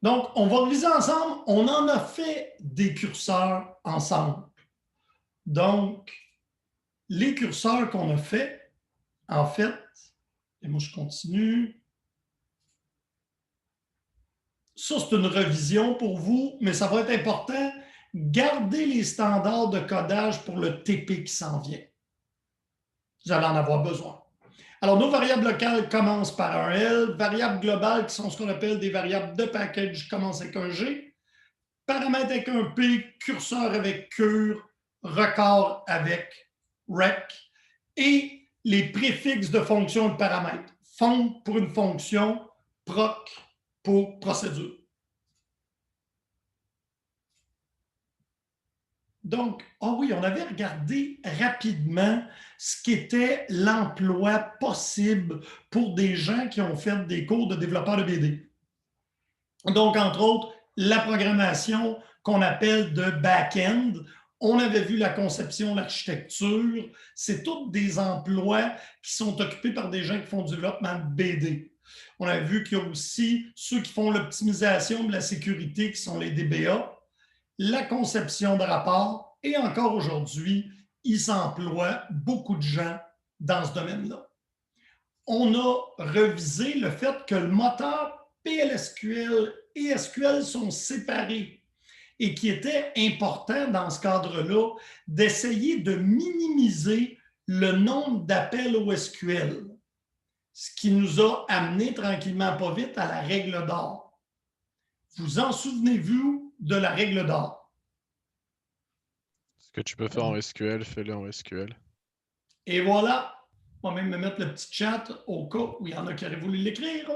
Donc, on va réviser ensemble. On en a fait des curseurs ensemble. Donc, les curseurs qu'on a fait, en fait, et moi je continue. Ça, c'est une revision pour vous, mais ça va être important. Gardez les standards de codage pour le TP qui s'en vient. Vous allez en avoir besoin. Alors, nos variables locales commencent par un L. Variables globales, qui sont ce qu'on appelle des variables de package, commencent avec un G. Paramètres avec un P, curseur avec cure, record avec rec. Et les préfixes de fonctions et de paramètres. Fonc pour une fonction, proc pour procédure. Donc, oui, on avait regardé rapidement ce qu'était l'emploi possible pour des gens qui ont fait des cours de développeur de BD. Donc, entre autres, la programmation qu'on appelle de back-end. On avait vu la conception, l'architecture. C'est tous des emplois qui sont occupés par des gens qui font du développement de BD. On a vu qu'il y a aussi ceux qui font l'optimisation de la sécurité, qui sont les DBA, la conception de rapports, et encore aujourd'hui, il s'emploie beaucoup de gens dans ce domaine-là. On a revisé le fait que le moteur PLSQL et SQL sont séparés et qu'il était important dans ce cadre-là d'essayer de minimiser le nombre d'appels au SQL, ce qui nous a amené tranquillement pas vite à la règle d'or. Vous en souvenez-vous de la règle d'or? Ce que tu peux faire en SQL, fais-le en SQL. Et voilà, on va même me mettre le petit chat au cas où il y en a qui auraient voulu l'écrire.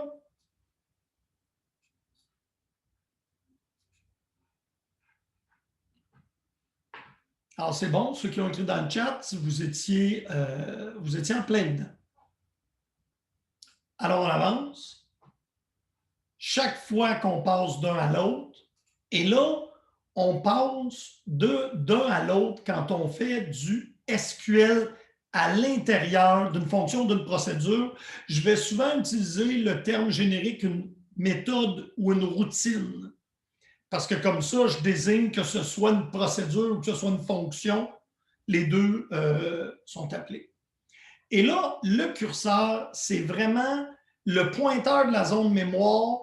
Alors, c'est bon, ceux qui ont écrit dans le chat, vous étiez en plein dedans. Alors, on avance. Chaque fois qu'on passe d'un à l'autre, et là, on passe d'un à l'autre quand on fait du SQL à l'intérieur d'une fonction, d'une procédure. Je vais souvent utiliser le terme générique, une méthode ou une routine. Parce que comme ça, je désigne que ce soit une procédure ou que ce soit une fonction, les deux sont appelés. Et là, le curseur, c'est vraiment le pointeur de la zone mémoire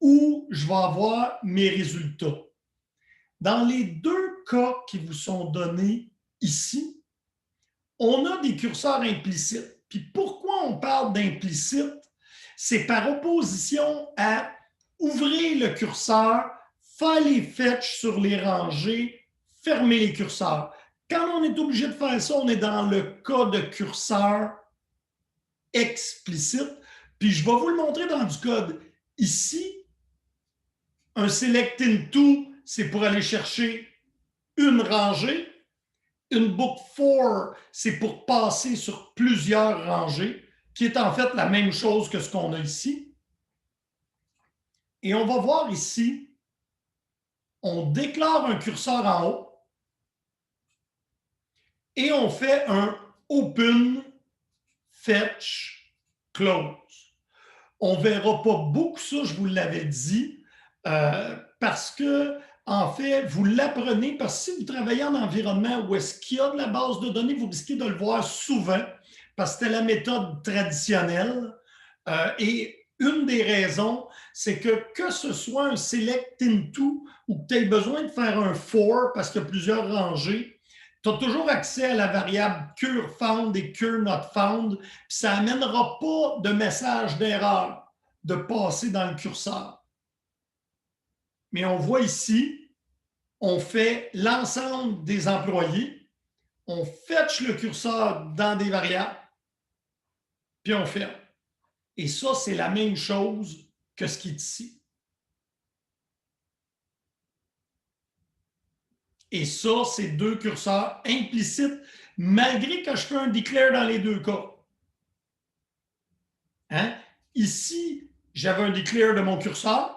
où je vais avoir mes résultats. Dans les deux cas qui vous sont donnés ici, on a des curseurs implicites. Puis pourquoi on parle d'implicite? C'est par opposition à ouvrir le curseur, faire les fetch sur les rangées, fermer les curseurs. Quand on est obligé de faire ça, on est dans le cas de curseur explicite. Puis je vais vous le montrer dans du code. Ici, un select into, c'est pour aller chercher une rangée. Une book for, c'est pour passer sur plusieurs rangées, qui est en fait la même chose que ce qu'on a ici. Et on va voir ici, on déclare un curseur en haut et on fait un open, fetch, close. On ne verra pas beaucoup ça, je vous l'avais dit, parce que, en fait, vous l'apprenez parce que si vous travaillez en environnement où est-ce qu'il y a de la base de données, vous risquez de le voir souvent parce que c'était la méthode traditionnelle. Et une des raisons, c'est que ce soit un select into ou que tu aies besoin de faire un for parce qu'il y a plusieurs rangées, tu as toujours accès à la variable cure found et cure not found, puis ça n'amènera pas de message d'erreur de passer dans le curseur. Mais on voit ici, on fait l'ensemble des employés, on fetch le curseur dans des variables, puis on ferme. Et ça, c'est la même chose que ce qui est ici. Et ça, c'est deux curseurs implicites, malgré que je fais un declare dans les deux cas. Hein? Ici, j'avais un declare de mon curseur.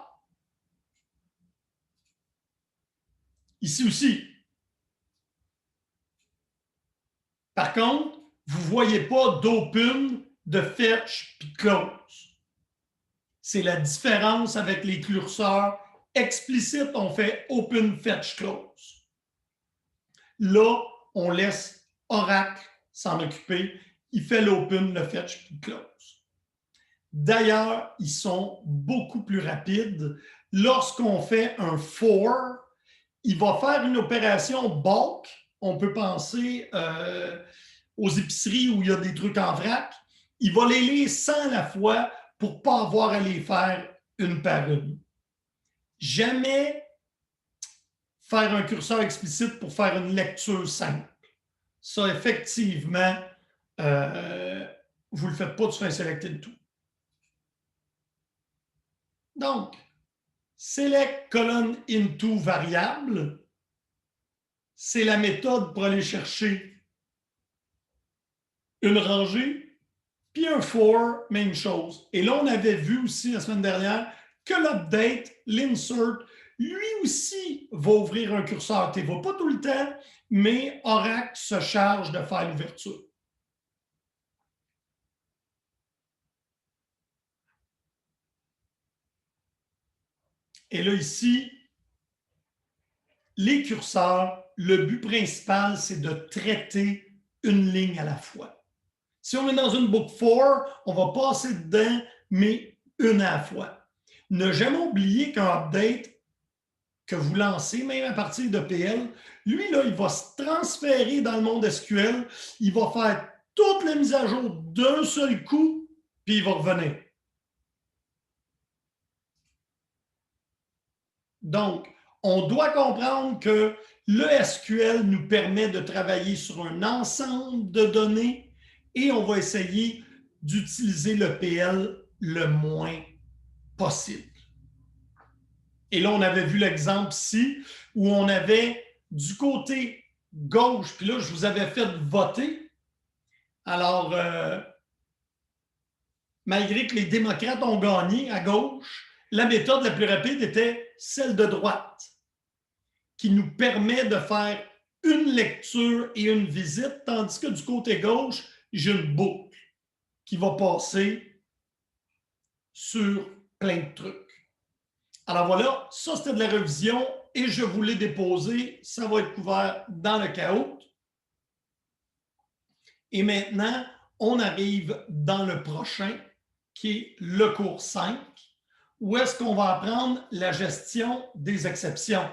Ici aussi. Par contre, vous ne voyez pas d'open, de fetch puis de close. C'est la différence avec les curseurs Explicite, on fait open, fetch, close. Là, on laisse Oracle s'en occuper. Il fait l'open, le fetch, puis le close. D'ailleurs, ils sont beaucoup plus rapides. Lorsqu'on fait un for, il va faire une opération bulk. On peut penser aux épiceries où il y a des trucs en vrac. Il va les lire 100 à la fois pour ne pas avoir à les faire une par une. Jamais faire un curseur explicite pour faire une lecture simple. Ça, effectivement, vous ne le faites pas sur un selected tout. Donc, select colonne into variable, c'est la méthode pour aller chercher une rangée, puis un for, même chose. Et là, on avait vu aussi la semaine dernière que l'update, l'insert, lui aussi va ouvrir un curseur. Tu ne vois pas tout le temps, mais Oracle se charge de faire l'ouverture. Et là, ici, les curseurs, le but principal, c'est de traiter une ligne à la fois. Si on est dans une book 4, on va passer dedans, mais une à la fois. Ne jamais oublier qu'un update que vous lancez, même à partir de PL, lui, là, il va se transférer dans le monde SQL, il va faire toute la mise à jour d'un seul coup, puis il va revenir. Donc, on doit comprendre que le SQL nous permet de travailler sur un ensemble de données et on va essayer d'utiliser le PL le moins possible. Et là, on avait vu l'exemple ici où on avait du côté gauche, puis là, je vous avais fait voter. Alors, malgré que les démocrates ont gagné à gauche, la méthode la plus rapide était celle de droite, qui nous permet de faire une lecture et une visite, tandis que du côté gauche, j'ai une boucle qui va passer sur plein de trucs. Alors voilà, ça c'était de la révision et je vous l'ai déposé. Ça va être couvert dans le chaos. Et maintenant, on arrive dans le prochain, qui est le cours 5, où est-ce qu'on va apprendre la gestion des exceptions.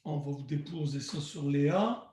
On va vous déposer ça sur Léa.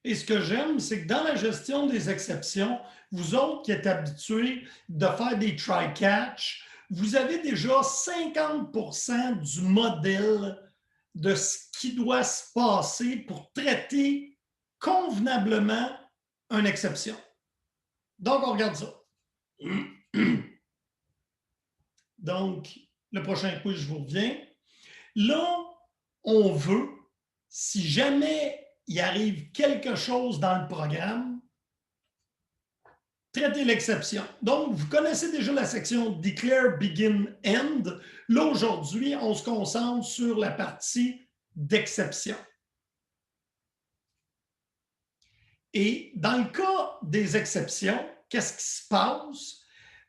Et ce que j'aime, c'est que dans la gestion des exceptions, vous autres qui êtes habitués de faire des try-catch, vous avez déjà 50% du modèle de ce qui doit se passer pour traiter convenablement une exception. Donc, on regarde ça. Donc, le prochain quiz, je vous reviens. Là, on veut, si jamais il arrive quelque chose dans le programme, traiter l'exception. Donc, vous connaissez déjà la section Declare, Begin, End. Là, aujourd'hui, on se concentre sur la partie d'exception. Et dans le cas des exceptions, qu'est-ce qui se passe?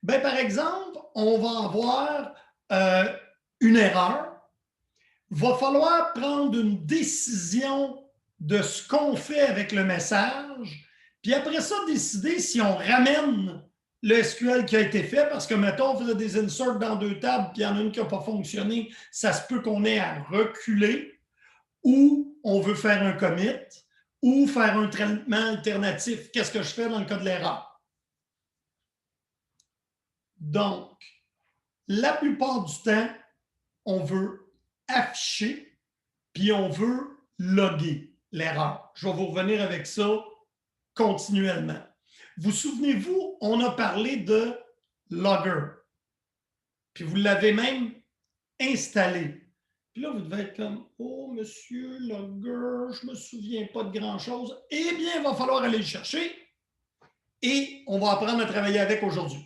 Bien, par exemple, on va avoir une erreur. Il va falloir prendre une décision de ce qu'on fait avec le message, puis après ça, décider si on ramène le SQL qui a été fait, parce que, mettons, on faisait des inserts dans deux tables, puis il y en a une qui n'a pas fonctionné, ça se peut qu'on ait à reculer, ou on veut faire un commit, ou faire un traitement alternatif. Qu'est-ce que je fais dans le cas de l'erreur? Donc, la plupart du temps, on veut afficher, puis on veut loguer l'erreur. Je vais vous revenir avec ça continuellement. Vous souvenez-vous, on a parlé de logger, puis vous l'avez même installé. Puis là, vous devez être comme, oh, monsieur logger, je ne me souviens pas de grand-chose. Eh bien, il va falloir aller le chercher et on va apprendre à travailler avec aujourd'hui.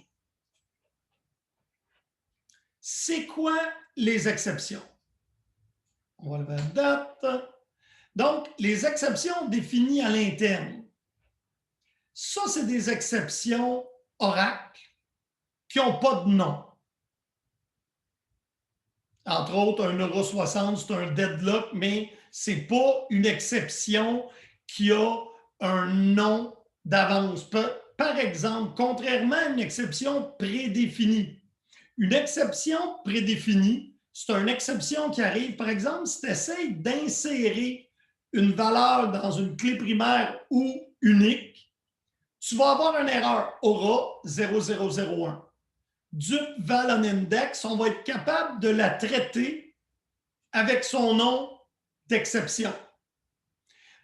C'est quoi les exceptions? On va lever la date. Donc, les exceptions définies à l'interne. Ça, c'est des exceptions Oracle qui n'ont pas de nom. Entre autres, un Euro 60, c'est un deadlock, mais ce n'est pas une exception qui a un nom d'avance. Par exemple, contrairement à une exception prédéfinie, une exception prédéfinie, c'est une exception qui arrive, par exemple, si tu essaies d'insérer une valeur dans une clé primaire ou unique, tu vas avoir une erreur, aura 0001. Du val on index, on va être capable de la traiter avec son nom d'exception.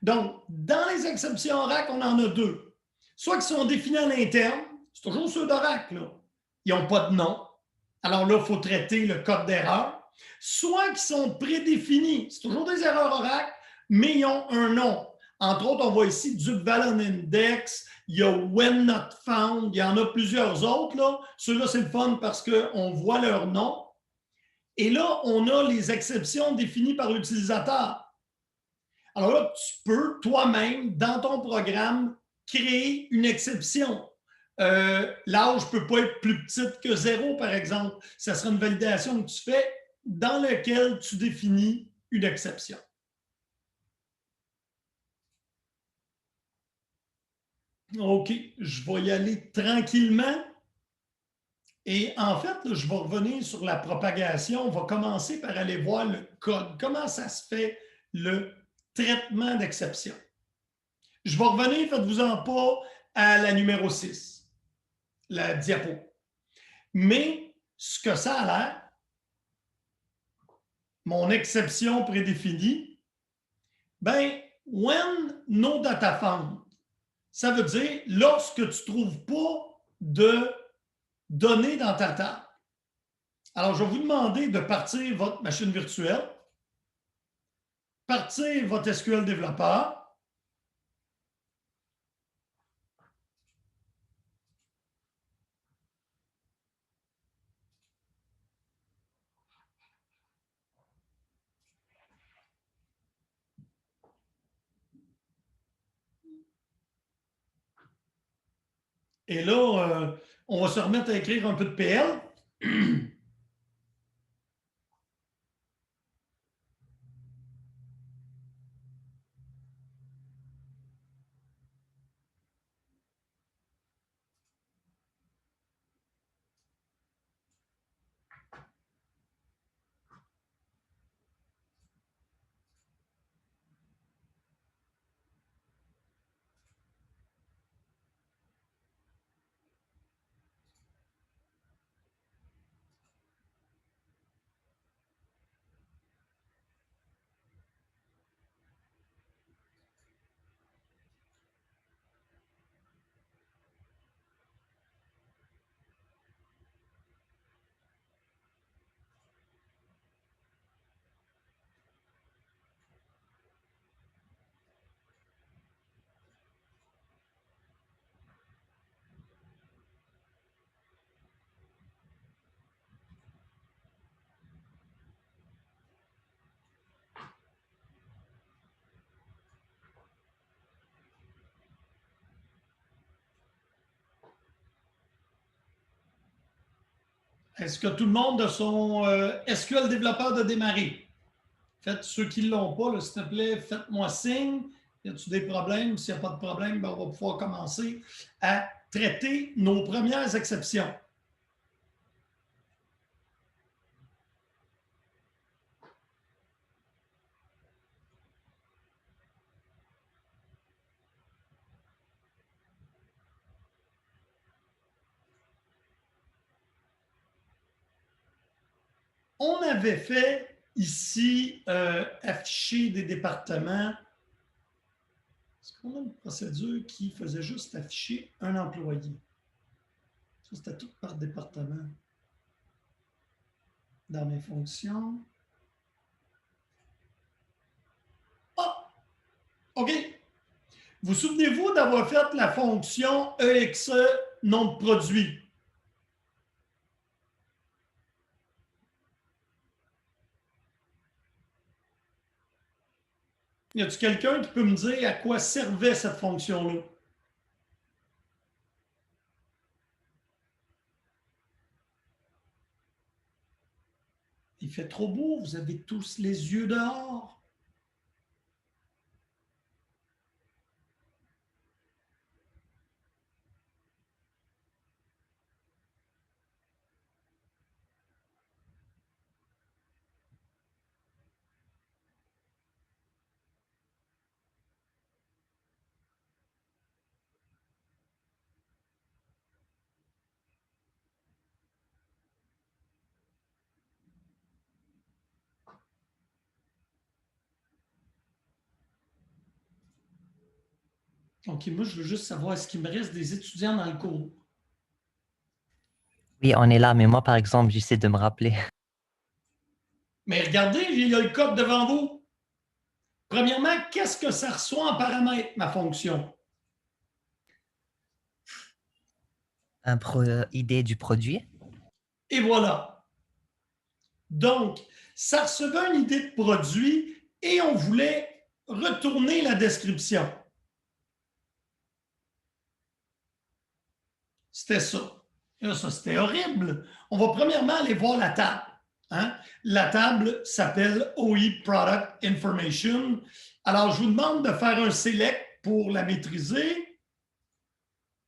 Donc, dans les exceptions Oracle, on en a deux. Soit qui sont définis à l'interne, c'est toujours ceux d'Oracle, ils n'ont pas de nom. Alors là, il faut traiter le code d'erreur. Soit qui sont prédéfinis, c'est toujours des erreurs Oracle, mais ils ont un nom. Entre autres, on voit ici Duke Valon Index, il y a When Not Found, il y en a plusieurs autres. Ceux-là, c'est le fun parce qu'on voit leur nom. Et là, on a les exceptions définies par l'utilisateur. Alors là, tu peux toi-même, dans ton programme, créer une exception. L'âge ne peut pas être plus petite que 0, par exemple. Ça sera une validation que tu fais dans laquelle tu définis une exception. OK, je vais y aller tranquillement. Et en fait, là, je vais revenir sur la propagation. On va commencer par aller voir le code. Comment ça se fait le traitement d'exception? Je vais revenir, faites-vous-en pas, à la numéro 6, la diapo. Mais ce que ça a l'air, mon exception prédéfinie, ben, when no data found, ça veut dire lorsque tu ne trouves pas de données dans ta table. Alors, je vais vous demander de partir votre machine virtuelle, partir votre SQL développeur. Et là, on va se remettre à écrire un peu de PL. Est-ce que tout le monde a son SQL développeur de démarrer? Faites ceux qui ne l'ont pas, s'il te plaît, faites-moi signe. Y a-t-il des problèmes? S'il n'y a pas de problème, ben, on va pouvoir commencer à traiter nos premières exceptions. on avait fait ici afficher des départements. Est-ce qu'on a une procédure qui faisait juste afficher un employé? Ça, c'était tout par département. Dans mes fonctions. Ah! OK. Vous souvenez-vous d'avoir fait la fonction EXE nom de produit? Y a-t-il quelqu'un qui peut me dire à quoi servait cette fonction-là? Il fait trop beau, vous avez tous les yeux dehors. OK, moi, je veux juste savoir, est-ce qu'il me reste des étudiants dans le cours? Oui, on est là, mais moi, par exemple, j'essaie de me rappeler. Mais regardez, il y a le code devant vous. Premièrement, qu'est-ce que ça reçoit en paramètre, ma fonction? Idée du produit. Et voilà. Donc, ça recevait une idée de produit et on voulait retourner la description. C'était ça. Là, ça, c'était horrible. On va premièrement aller voir la table. Hein? La table s'appelle OE Product Information. Alors, je vous demande de faire un select pour la maîtriser.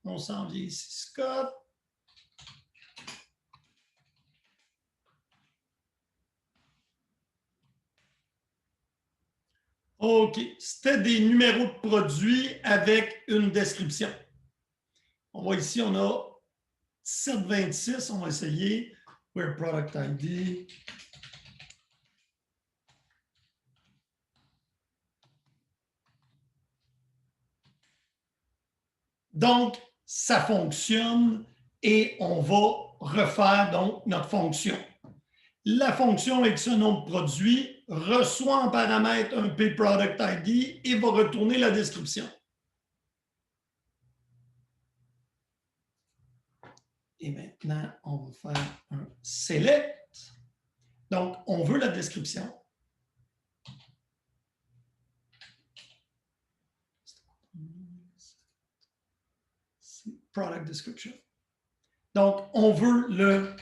On s'en vient ici, Scott. OK. C'était des numéros de produits avec une description. On va ici, on a 1726. On va essayer. Where Product ID. Donc, ça fonctionne et on va refaire donc notre fonction. La fonction avec ce nom de produit reçoit en paramètre un PProductID et va retourner la description. Et maintenant, on va faire un select. Donc, on veut la description. Product description. Donc, on veut le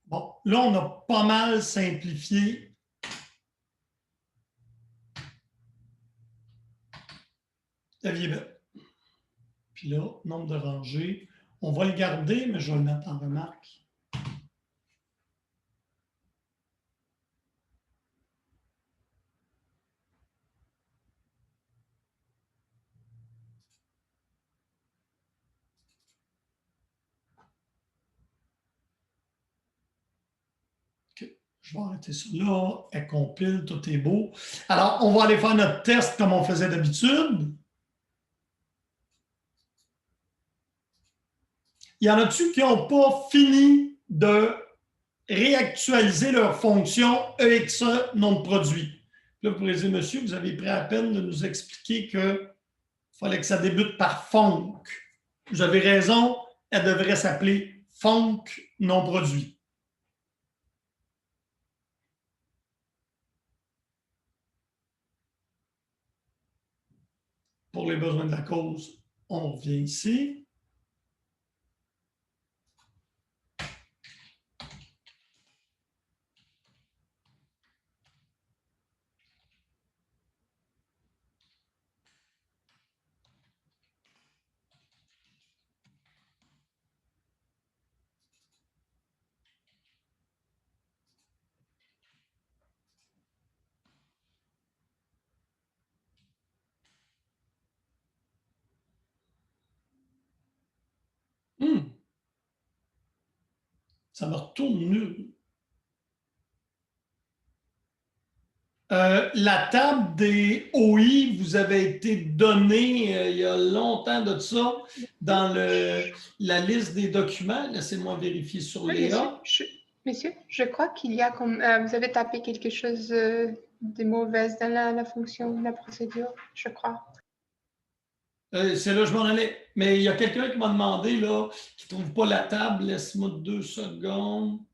bon, là, on a pas mal simplifié. Puis là, nombre de rangées. On va le garder, mais je vais le mettre en remarque. OK. Je vais arrêter ça là. Elle compile, tout est beau. Alors, on va aller faire notre test comme on faisait d'habitude. Il y en a-tu qui n'ont pas fini de réactualiser leur fonction EXE nom de produit? Là, vous pourrez dire, monsieur, vous avez pris la peine de nous expliquer qu'il fallait que ça débute par fonc. Vous avez raison, elle devrait s'appeler fonc non produit. Pour les besoins de la cause, on revient ici. Ça me retourne nul. La table des OI vous avait été donnée il y a longtemps de ça dans la liste des documents. Laissez-moi vérifier sur Oui, Léa. monsieur, je crois qu'il y a comme vous avez tapé quelque chose de mauvais dans la fonction, la procédure, je crois. C'est là que je m'en allais. Mais il y a quelqu'un qui m'a demandé là, qui ne trouve pas la table. Laisse-moi 2 secondes.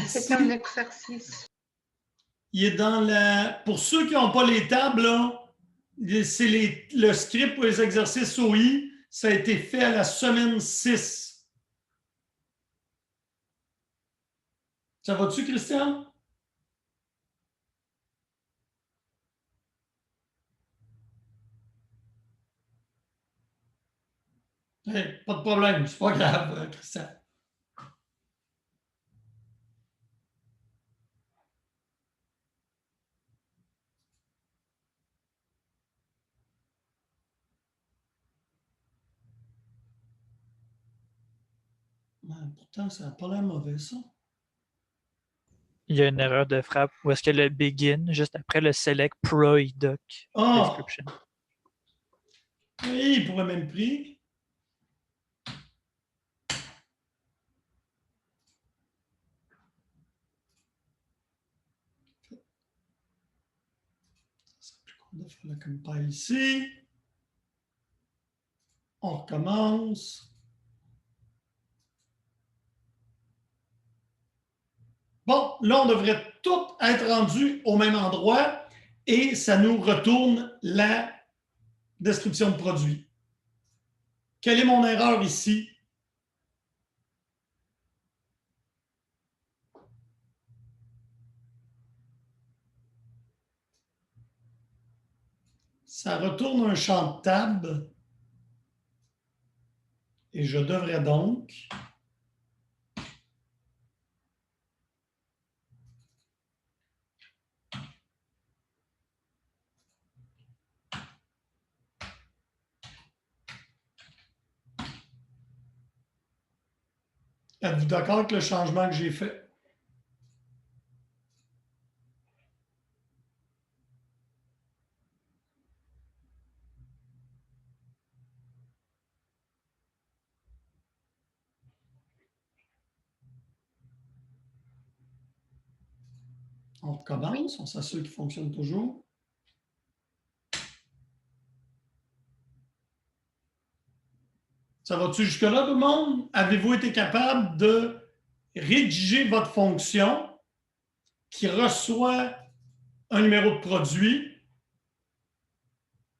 C'est un exercice. Il est dans la. Pour ceux qui n'ont pas les tables, là, c'est le script pour les exercices OI. Ça a été fait à la semaine 6. Ça va-tu, Christian? Hey, pas de problème, c'est pas grave, Christian. Pourtant, ça n'a pas l'air mauvais, ça. Il y a une erreur de frappe où est-ce que le begin, juste après le select ProIdoc description. Oui, il pourrait même pris. Ça serait plus cool de faire le compile ici. On recommence. Bon, là, on devrait tout être rendu au même endroit et ça nous retourne la description de produit. Quelle est mon erreur ici? Ça retourne un champ de table et je devrais donc êtes-vous d'accord avec le changement que j'ai fait? On recommence, on s'assure qu'il fonctionne toujours. Ça va-tu jusque-là, tout le monde? Avez-vous été capable de rédiger votre fonction qui reçoit un numéro de produit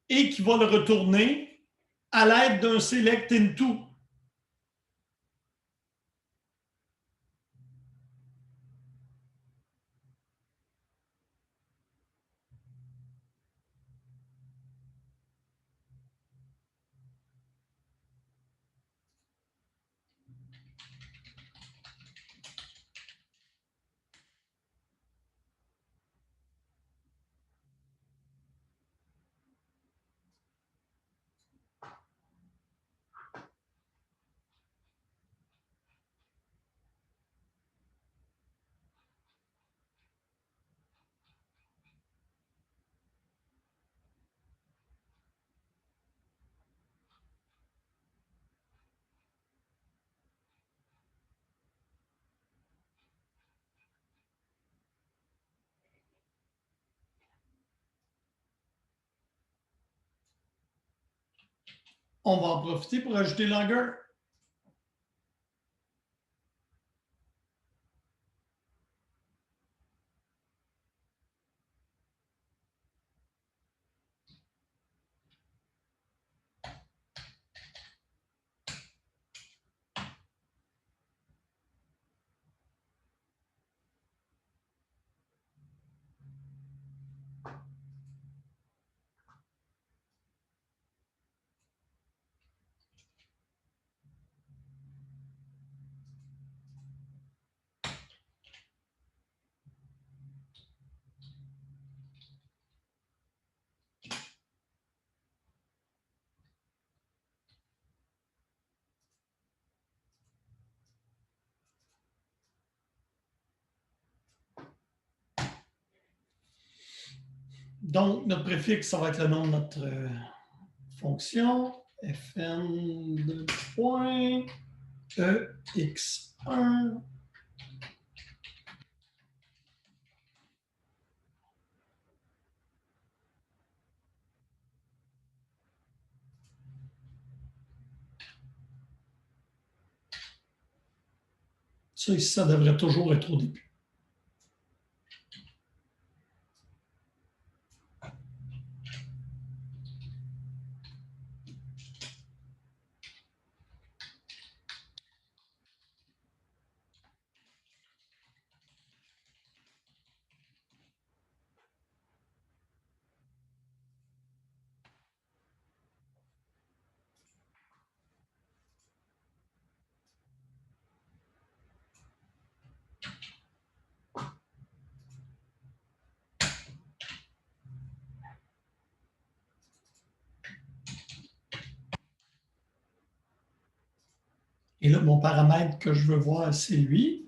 et qui va le retourner à l'aide d'un select into? On va en profiter pour ajouter longueur. Donc, notre préfixe, ça va être le nom de notre fonction. Fn de point ex1. Ça ici, ça devrait toujours être au début. Et là, mon paramètre que je veux voir, c'est lui.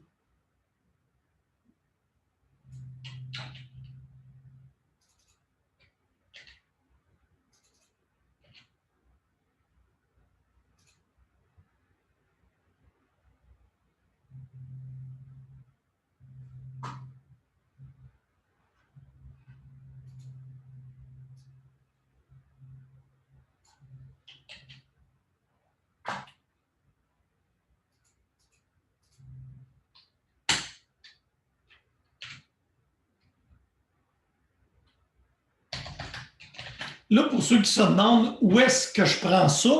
Là, pour ceux qui se demandent où est-ce que je prends ça,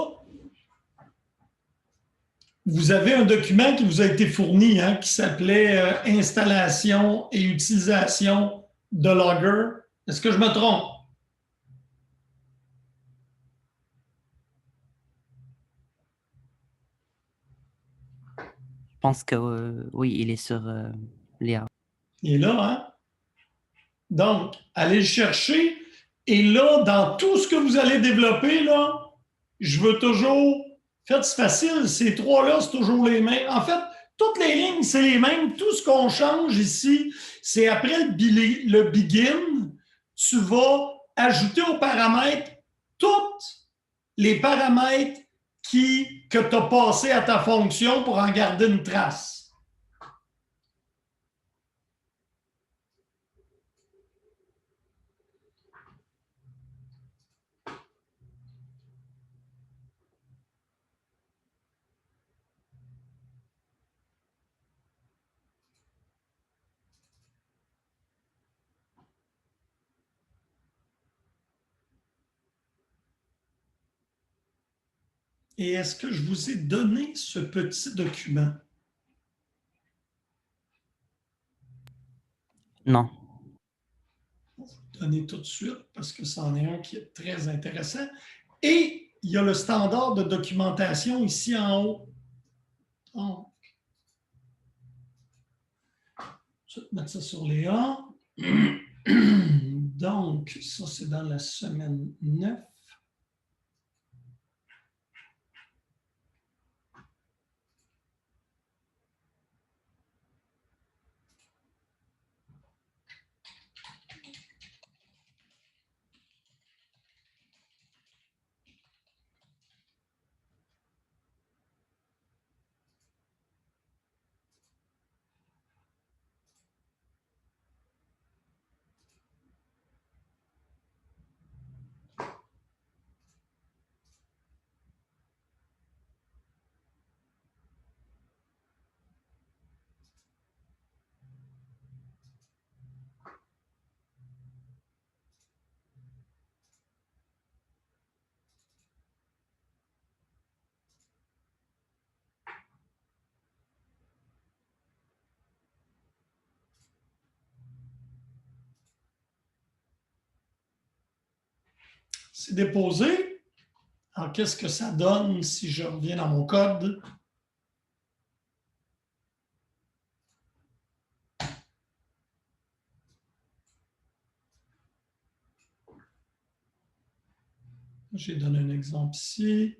vous avez un document qui vous a été fourni qui s'appelait Installation et utilisation de Logger. Est-ce que je me trompe? Je pense que oui, il est sur l'IA. Il est là, hein? Donc, allez le chercher. Et là, dans tout ce que vous allez développer, là, je veux toujours. Faites facile, ces trois-là, c'est toujours les mêmes. En fait, toutes les lignes, c'est les mêmes. Tout ce qu'on change ici, c'est après le begin, tu vas ajouter aux paramètres tous les paramètres que tu as passés à ta fonction pour en garder une trace. Et est-ce que je vous ai donné ce petit document? Non. Je vais vous le donner tout de suite parce que c'en est un qui est très intéressant. Et il y a le standard de documentation ici en haut. Donc, je vais mettre ça sur les A. Donc, ça, c'est dans la semaine 9. C'est déposé. Alors, qu'est-ce que ça donne si je reviens dans mon code? J'ai donné un exemple ici.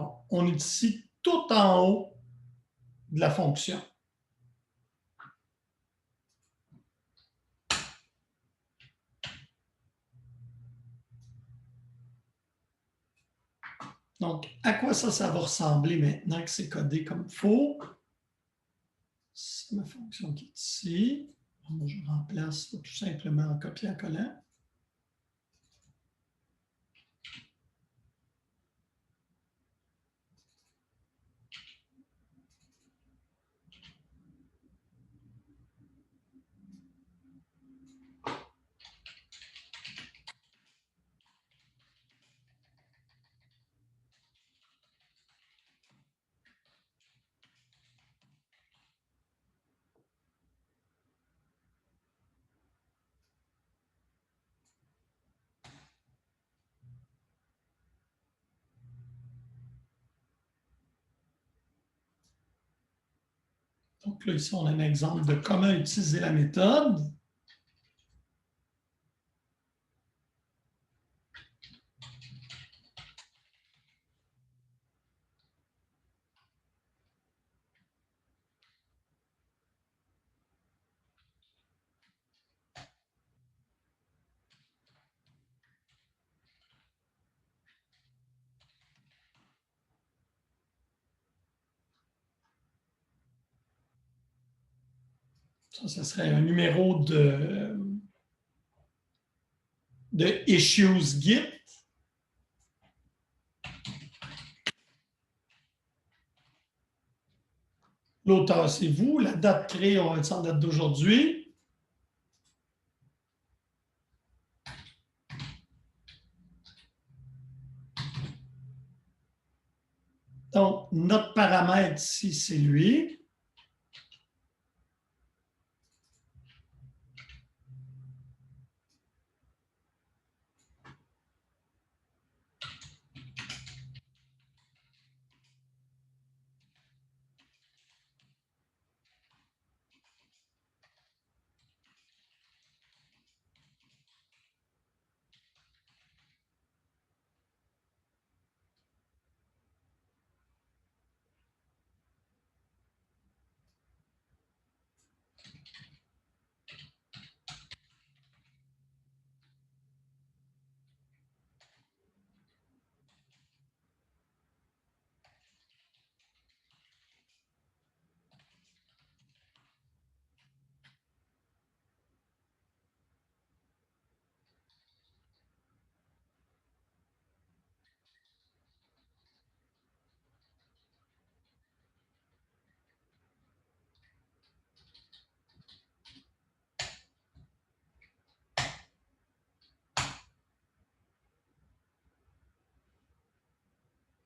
Alors, on est ici tout en haut de la fonction. Donc, à quoi ça va ressembler maintenant que c'est codé comme il faut? C'est ma fonction qui est ici. Moi, je remplace tout simplement en copiant-collant. Donc là, ici, on a un exemple de comment utiliser la méthode. Ça serait un numéro de issues Git. L'auteur, c'est vous. La date créée, on va être sans date d'aujourd'hui. Donc, notre paramètre ici, c'est lui.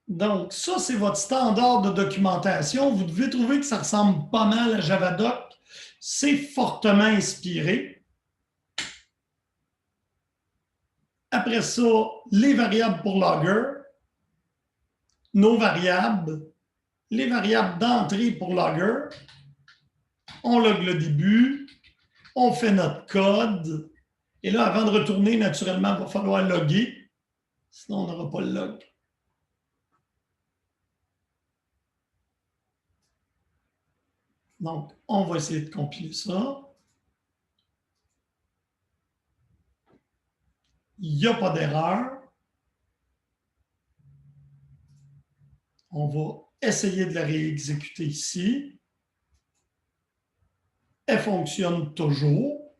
Donc, ça, c'est votre standard de documentation. Vous devez trouver que ça ressemble pas mal à Javadoc. C'est fortement inspiré. Après ça, les variables pour logger, nos variables, les variables d'entrée pour logger. On log le début, on fait notre code. Et là, avant de retourner, naturellement, il va falloir loguer. Sinon, on n'aura pas le log. Donc, on va essayer de compiler ça. Il n'y a pas d'erreur. On va essayer de la réexécuter ici. Elle fonctionne toujours.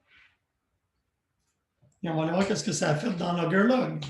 Et on va aller voir qu'est-ce que ça a fait dans LoggerLog.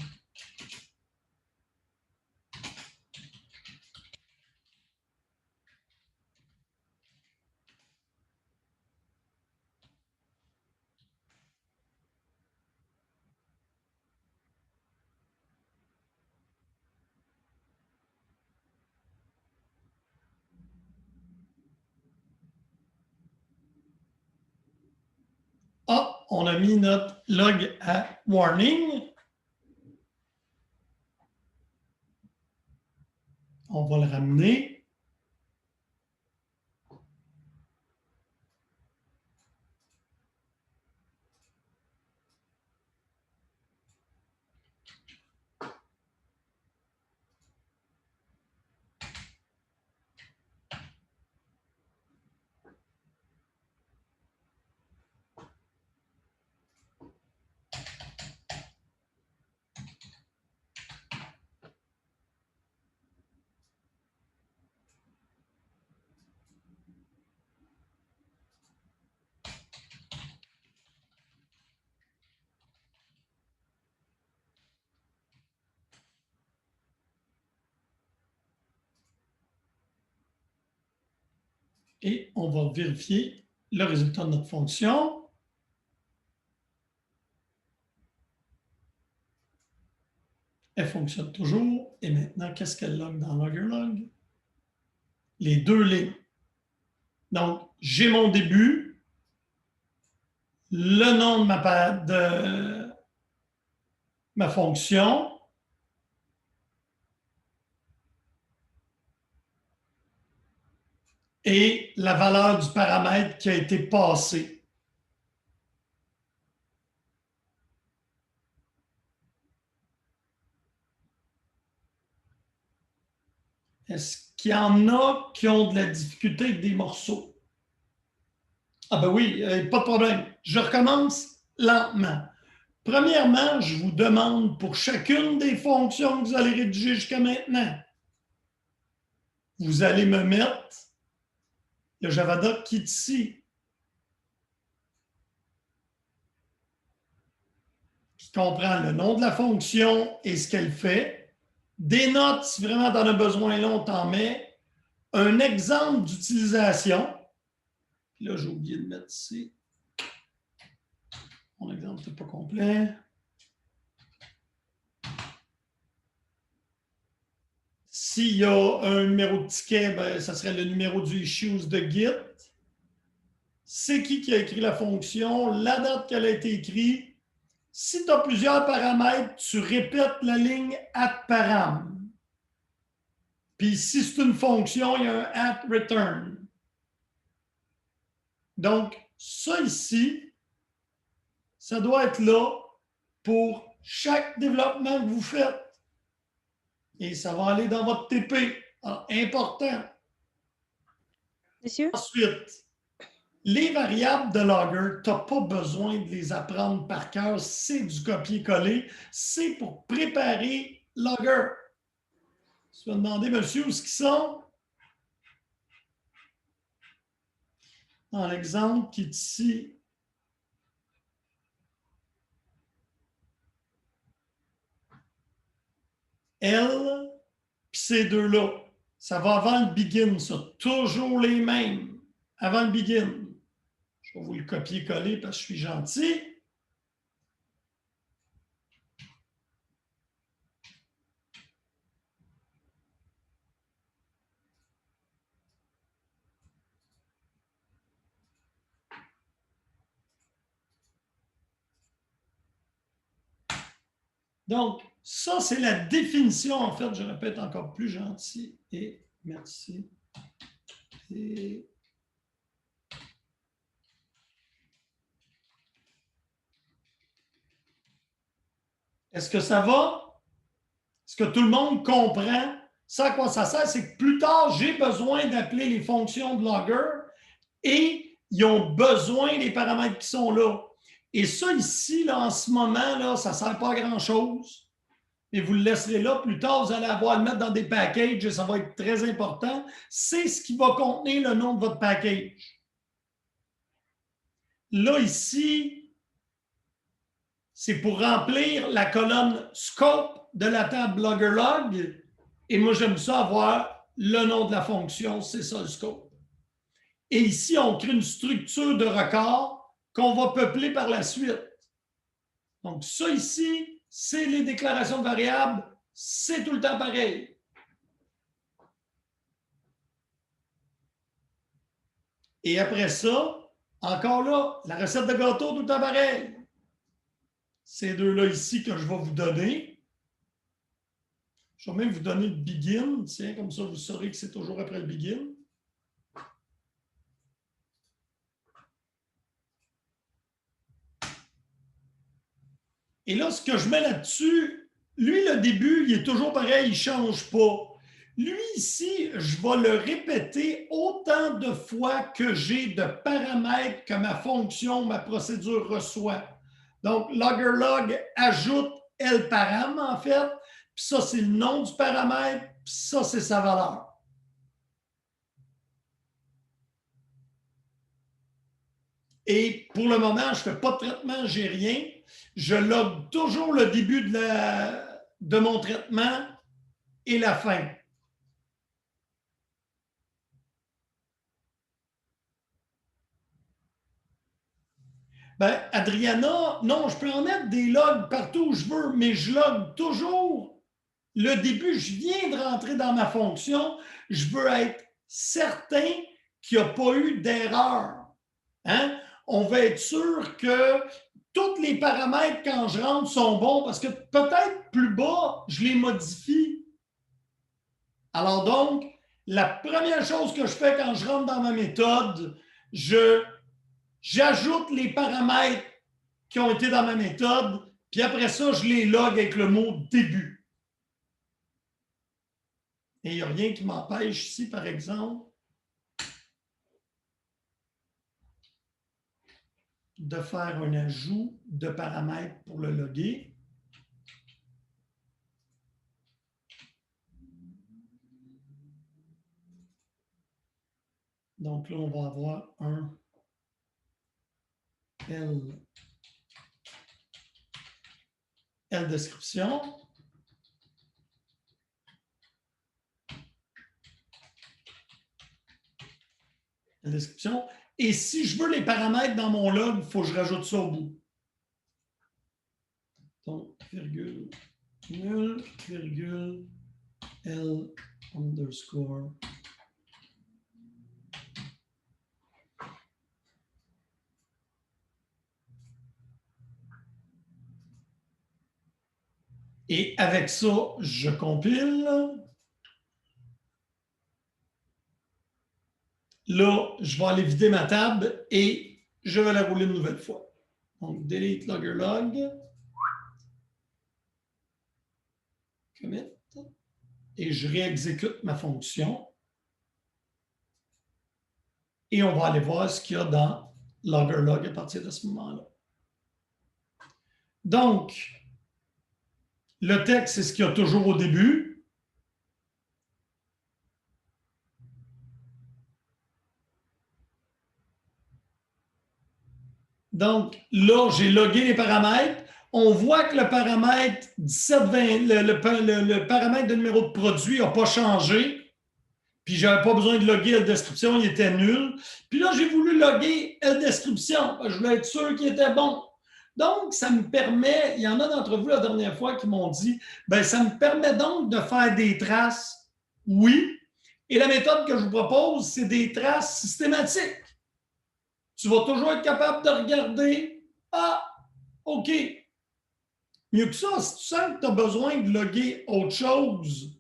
Ah, on a mis notre log à warning. On va le ramener. Et on va vérifier le résultat de notre fonction. Elle fonctionne toujours. Et maintenant, qu'est-ce qu'elle log dans LoggerLog? Les deux lignes. Donc, j'ai mon début, le nom de ma fonction, et la valeur du paramètre qui a été passé. Est-ce qu'il y en a qui ont de la difficulté avec des morceaux? Ah ben oui, pas de problème. Je recommence lentement. Premièrement, je vous demande pour chacune des fonctions que vous allez rédiger jusqu'à maintenant, vous allez me mettre le Javadoc qui est ici, qui comprend le nom de la fonction et ce qu'elle fait. Des notes, si vraiment tu en as besoin, là, on t'en met. Un exemple d'utilisation. Là, j'ai oublié de mettre ici. Mon exemple n'est pas complet. S'il y a un numéro de ticket, ben, ça serait le numéro du issues de Git. C'est qui a écrit la fonction, la date qu'elle a été écrite. Si tu as plusieurs paramètres, tu répètes la ligne @param. Puis si c'est une fonction, il y a un @return. Donc, ça ici, ça doit être là pour chaque développement que vous faites. Et ça va aller dans votre TP. Alors, important. Monsieur? Ensuite, les variables de Logger, tu n'as pas besoin de les apprendre par cœur. C'est du copier-coller. C'est pour préparer Logger. Tu vas demander, monsieur, où est-ce qu'ils sont? Dans l'exemple qui est ici. L, puis ces deux-là. Ça va avant le begin, ça. Toujours les mêmes. Avant le begin. Je vais vous le copier-coller parce que je suis gentil. Donc, ça, c'est la définition. En fait, je répète encore plus gentil. Et merci. Et... Est-ce que ça va? Est-ce que tout le monde comprend? Ça, à quoi ça sert? C'est que plus tard, j'ai besoin d'appeler les fonctions de Logger et ils ont besoin des paramètres qui sont là. Et ça, ici, là, en ce moment, là, ça ne sert pas à grand-chose. Et vous le laisserez là. Plus tard, vous allez avoir à le mettre dans des packages et ça va être très important. C'est ce qui va contenir le nom de votre package. Là, ici, c'est pour remplir la colonne scope de la table LoggerLog. Et moi, j'aime ça avoir le nom de la fonction, c'est ça le scope. Et ici, on crée une structure de record qu'on va peupler par la suite. Donc, ça ici, c'est les déclarations de variables, c'est tout le temps pareil. Et après ça, encore là, la recette de gâteau, tout le temps pareil. Ces deux-là ici que je vais vous donner. Je vais même vous donner le begin. Tiens, comme ça, vous saurez que c'est toujours après le begin. Et là, ce que je mets là-dessus, lui, le début, il est toujours pareil, il ne change pas. Lui, ici, je vais le répéter autant de fois que j'ai de paramètres que ma fonction, ma procédure reçoit. Donc, LoggerLog ajoute LParam, en fait. Puis ça, c'est le nom du paramètre. Puis ça, c'est sa valeur. Et pour le moment, je ne fais pas de traitement, je n'ai rien. Je log toujours le début de mon traitement et la fin. Ben, Adriana, non, je peux en mettre des logs partout où je veux, mais je log toujours le début. Je viens de rentrer dans ma fonction. Je veux être certain qu'il n'y a pas eu d'erreur. Hein? On va être sûr que tous les paramètres, quand je rentre, sont bons parce que peut-être plus bas, je les modifie. Alors donc, la première chose que je fais quand je rentre dans ma méthode, j'ajoute les paramètres qui ont été dans ma méthode, puis après ça, je les log avec le mot début. Et il n'y a rien qui m'empêche ici, par exemple, de faire un ajout de paramètres pour le loguer. Donc là, on va avoir un L description. L description. Et si je veux les paramètres dans mon log, il faut que je rajoute ça au bout. Donc, virgule, nul, virgule, L underscore. Et avec ça, je compile. Là, je vais aller vider ma table et je vais la rouler une nouvelle fois. Donc, delete logger log. Commit. Et je réexécute ma fonction. Et on va aller voir ce qu'il y a dans logger log à partir de ce moment-là. Donc, le texte, c'est ce qu'il y a toujours au début. Donc, là, j'ai logué les paramètres. On voit que le paramètre 1720, le paramètre de numéro de produit n'a pas changé. Puis, je n'avais pas besoin de loguer la description, il était nul. Puis là, j'ai voulu loguer la description. Je voulais être sûr qu'il était bon. Donc, ça me permet, il y en a d'entre vous la dernière fois qui m'ont dit, bien, ça me permet donc de faire des traces. Oui. Et la méthode que je vous propose, c'est des traces systématiques. Tu vas toujours être capable de regarder. Ah, OK. Mieux que ça, si tu sens que tu as besoin de loguer autre chose,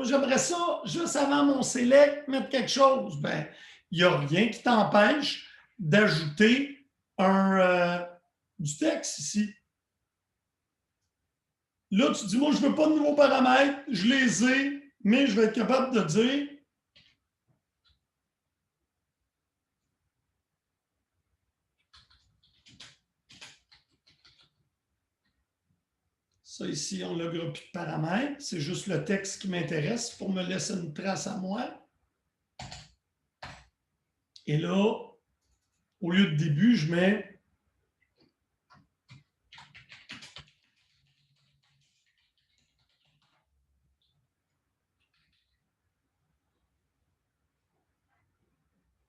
j'aimerais ça, juste avant mon select, mettre quelque chose. Ben, il n'y a rien qui t'empêche d'ajouter du texte ici. Là, tu dis, moi, je ne veux pas de nouveaux paramètres, je les ai, mais je vais être capable de dire ça ici, on ne loguera plus de paramètres. C'est juste le texte qui m'intéresse pour me laisser une trace à moi. Et là, au lieu de début, je mets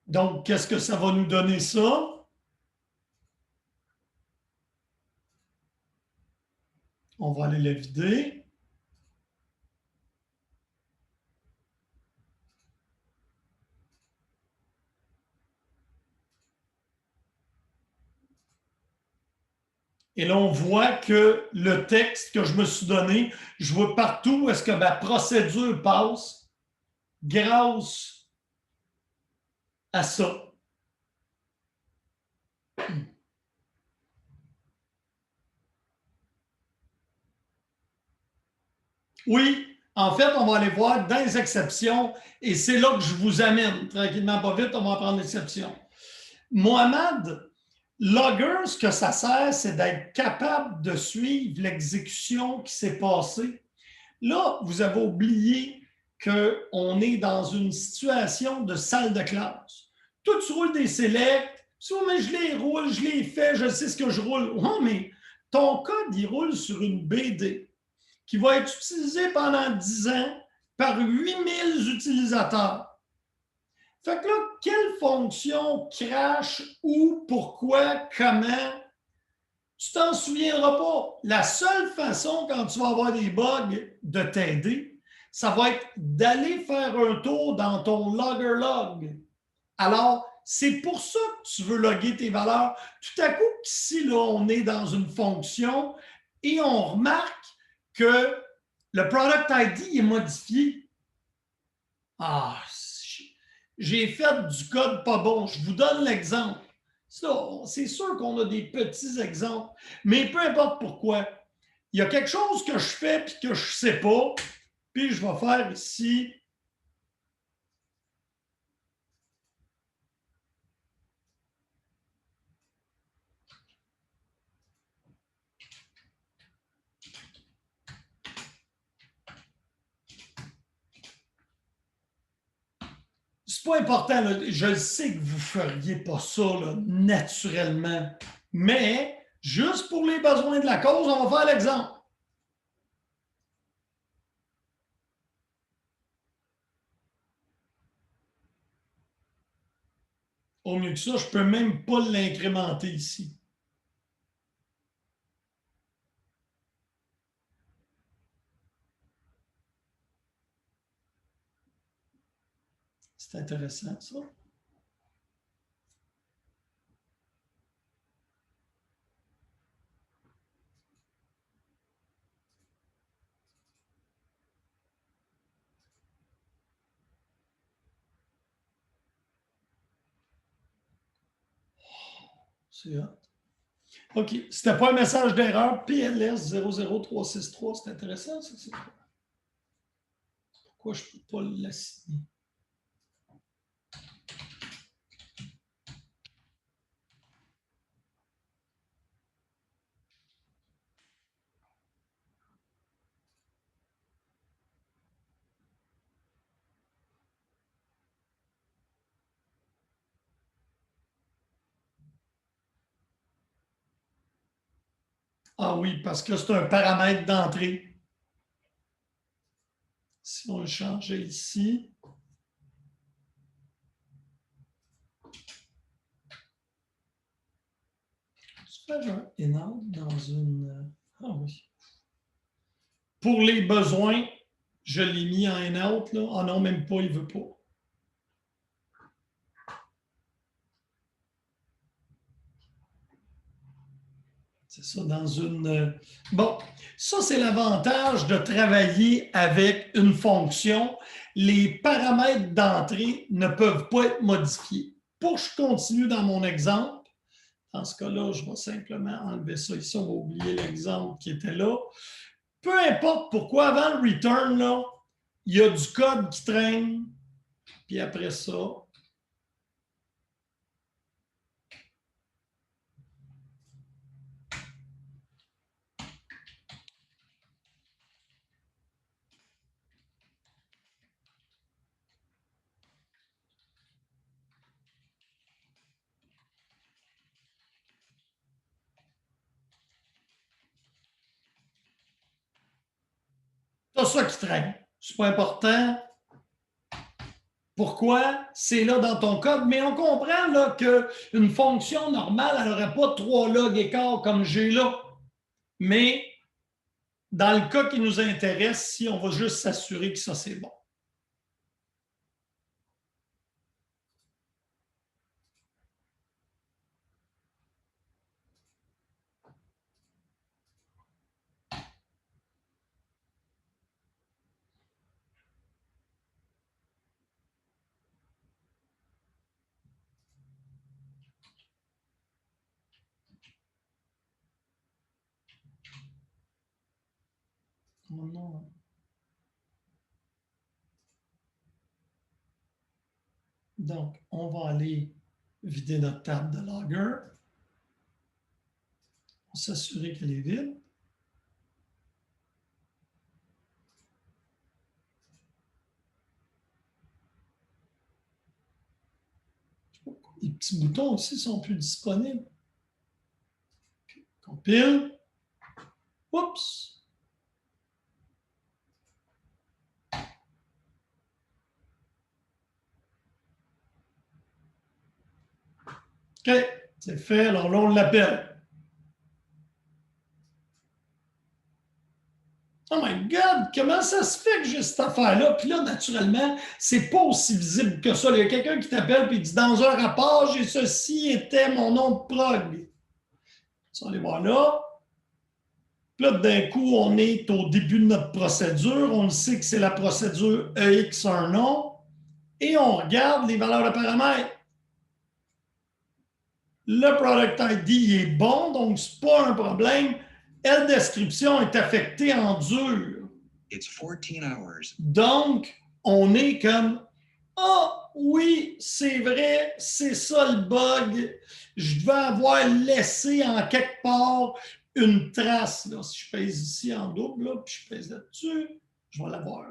donc, qu'est-ce que ça va nous donner ça? On va aller le vider. Et là, on voit que le texte que je me suis donné, je vois partout où est-ce que ma procédure passe grâce à ça. Oui, en fait, on va aller voir dans les exceptions et c'est là que je vous amène. Tranquillement, pas vite, on va en prendre l'exception. Mohamed, logger, ce que ça sert, c'est d'être capable de suivre l'exécution qui s'est passée. Là, vous avez oublié qu'on est dans une situation de salle de classe. Toi, tu roules des selects, mais je les roule, je les fais, je sais ce que je roule. Oh, mais ton code, il roule sur une BD qui va être utilisée pendant 10 ans par 8000 utilisateurs. Fait que là, quelle fonction crash, où, pourquoi, comment, tu t'en souviendras pas. La seule façon, quand tu vas avoir des bugs, de t'aider, ça va être d'aller faire un tour dans ton logger log. Alors, c'est pour ça que tu veux loguer tes valeurs. Tout à coup, ici, là, on est dans une fonction et on remarque que le product ID est modifié. Ah, j'ai fait du code pas bon. Je vous donne l'exemple. C'est sûr qu'on a des petits exemples, mais peu importe pourquoi. Il y a quelque chose que je fais et que je ne sais pas, puis je vais faire ici. C'est pas important, là. Je sais que vous ne feriez pas ça là, naturellement, mais juste pour les besoins de la cause, on va faire l'exemple. Au mieux que ça, je ne peux même pas l'incrémenter ici. C'est intéressant, ça. C'est hot. OK. C'était pas un message d'erreur. PLS 00363. C'est intéressant, ça. Pourquoi je ne peux pas l'assigner? Ah oui, parce que c'est un paramètre d'entrée. Si on le changeait ici. Je vais faire un in-out dans une. Ah oui. Pour les besoins, je l'ai mis en in-out. Ah non, même pas, il ne veut pas. C'est ça, dans une... Bon, ça, c'est l'avantage de travailler avec une fonction. Les paramètres d'entrée ne peuvent pas être modifiés. Pour que je continue dans mon exemple, dans ce cas-là, je vais simplement enlever ça ici. On va oublier l'exemple qui était là. Peu importe pourquoi, avant le return, là, il y a du code qui traîne. Puis après ça, c'est ça qui traîne. C'est pas important. Pourquoi? C'est là dans ton code, mais on comprend là, qu'une fonction normale, elle n'aurait pas 3 logs écart comme j'ai là. Mais dans le cas qui nous intéresse, si on va juste s'assurer que ça, c'est bon. Oh non. Donc, on va aller vider notre table de logger. On va s'assurer qu'elle est vide. Les petits boutons aussi sont plus disponibles. Okay. Compile. Oups! OK, c'est fait. Alors là, on l'appelle. Oh my God, comment ça se fait que j'ai cette affaire-là? Puis là, naturellement, c'est pas aussi visible que ça. Il y a quelqu'un qui t'appelle et dit dans un rapport, j'ai ceci était mon nom de prog. On va aller voir là. Puis là, d'un coup, on est au début de notre procédure. On sait que c'est la procédure EX un nom. Et on regarde les valeurs de paramètres. Le product ID est bon, donc ce n'est pas un problème. L description est affectée en dur. It's 14 hours. Donc, on est comme ah oui, c'est vrai, c'est ça le bug. Je devais avoir laissé en quelque part une trace. Là. Si je pèse ici en double, là, puis je pèse là-dessus, je vais l'avoir.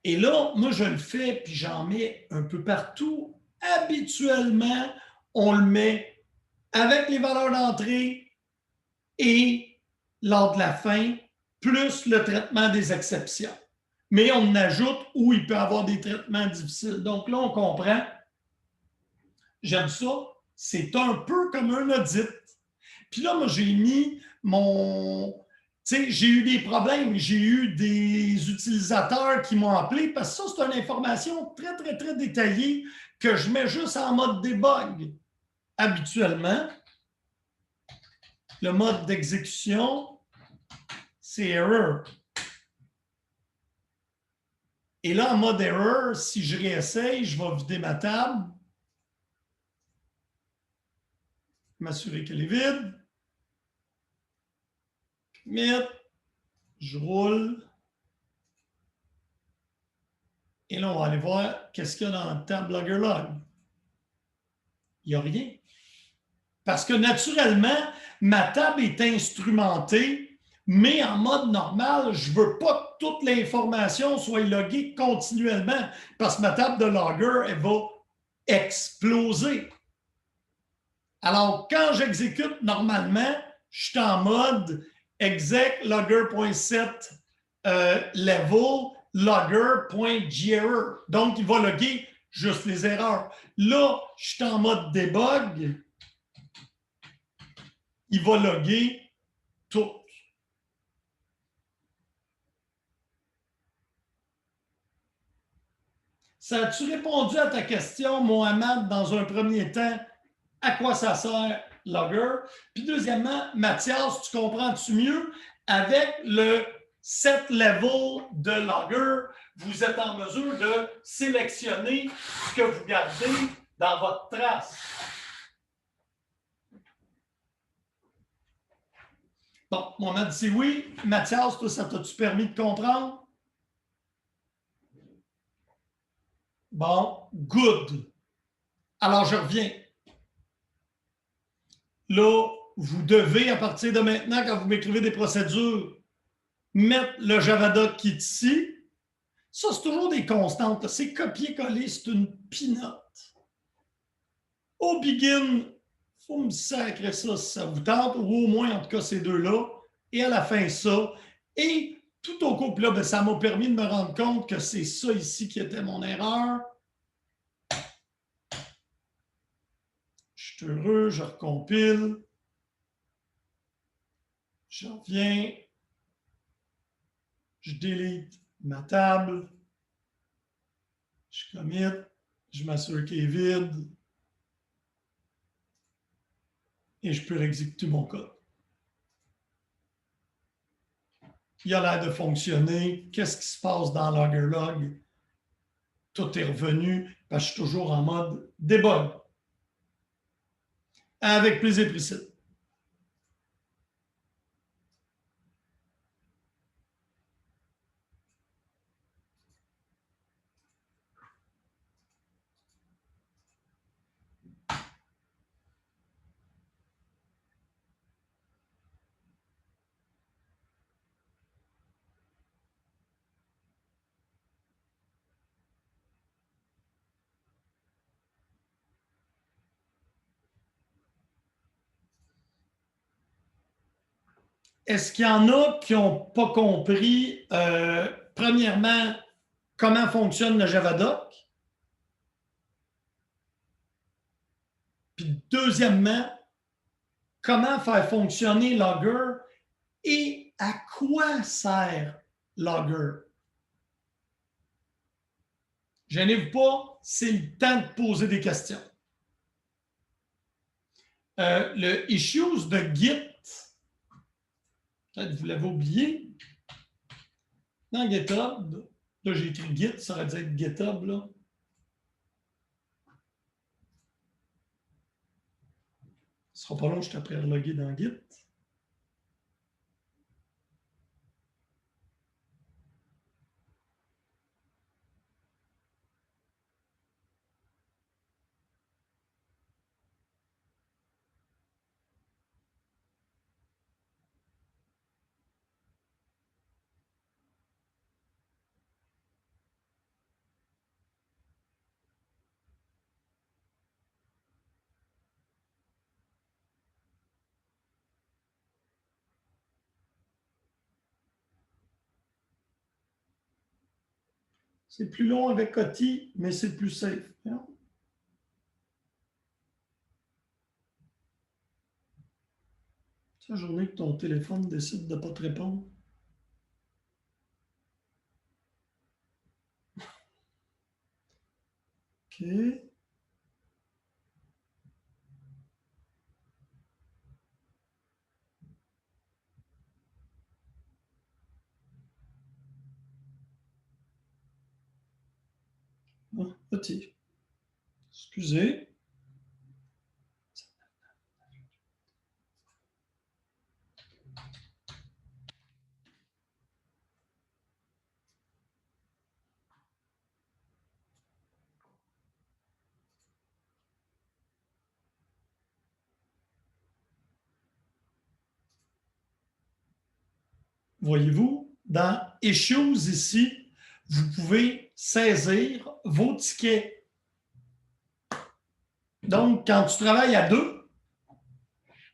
Et là, moi, je le fais, puis j'en mets un peu partout. Habituellement, on le met avec les valeurs d'entrée et lors de la fin, plus le traitement des exceptions. Mais on ajoute où il peut y avoir des traitements difficiles. Donc là, on comprend. J'aime ça. C'est un peu comme un audit. Puis là, moi, j'ai mis mon... Tu sais, j'ai eu des problèmes. J'ai eu des utilisateurs qui m'ont appelé parce que ça, c'est une information très, très, très détaillée que je mets juste en mode debug. Habituellement, le mode d'exécution, c'est error. Et là, en mode error, si je réessaye, je vais vider ma table, m'assurer qu'elle est vide, commit, je roule, et là, on va aller voir qu'est-ce qu'il y a dans la table logger log. Il n'y a rien. Parce que naturellement, ma table est instrumentée, mais en mode normal, je ne veux pas que toute l'information soit loguée continuellement parce que ma table de logger, elle va exploser. Alors, quand j'exécute normalement, je suis en mode exec logger.set level logger.gerror. Donc, il va loguer juste les erreurs. Là, je suis en mode debug. Il va loguer tout. Ça a-tu répondu à ta question, Mohamed, dans un premier temps, à quoi ça sert Logger? Puis deuxièmement, Mathias, tu comprends-tu mieux? Avec le set level de Logger, vous êtes en mesure de sélectionner ce que vous gardez dans votre trace. Bon, Mohamed dit oui. Mathias, toi, ça t'a-tu permis de comprendre? Bon, good. Alors, je reviens. Là, vous devez, à partir de maintenant, quand vous m'écrivez des procédures, mettre le Javadoc qui est ici. Ça, c'est toujours des constantes. C'est copier-coller, c'est une pinotte. Au begin, il faut me sacrer ça si ça vous tente, ou au moins, en tout cas, ces deux-là. Et à la fin, ça. Et tout au couple, là, ben, ça m'a permis de me rendre compte que c'est ça ici qui était mon erreur. Je suis heureux, je recompile. Je reviens. Je delete ma table. Je commit. Je m'assure qu'elle est vide. Et je peux exécuter mon code. Il a l'air de fonctionner. Qu'est-ce qui se passe dans LoggerLog? Tout est revenu parce que je suis toujours en mode debug. Avec plaisir, Priscille. Est-ce qu'il y en a qui n'ont pas compris? Premièrement, comment fonctionne le Javadoc. Puis deuxièmement, comment faire fonctionner Logger et à quoi sert Logger. Gênez-vous pas, c'est le temps de poser des questions. Le issues de Git, peut-être vous l'avez oublié, dans GitHub, là j'ai écrit Git, ça aurait dû être GitHub, là. Ce sera pas long, je suis après reloguer dans Git. C'est plus long avec Coty, mais c'est plus safe. Hein? C'est la journée que ton téléphone décide de ne pas te répondre. OK. Ah, Coty. Excusez. Voyez-vous, dans Issues ici, vous pouvez saisir vos tickets. Donc, quand tu travailles à deux,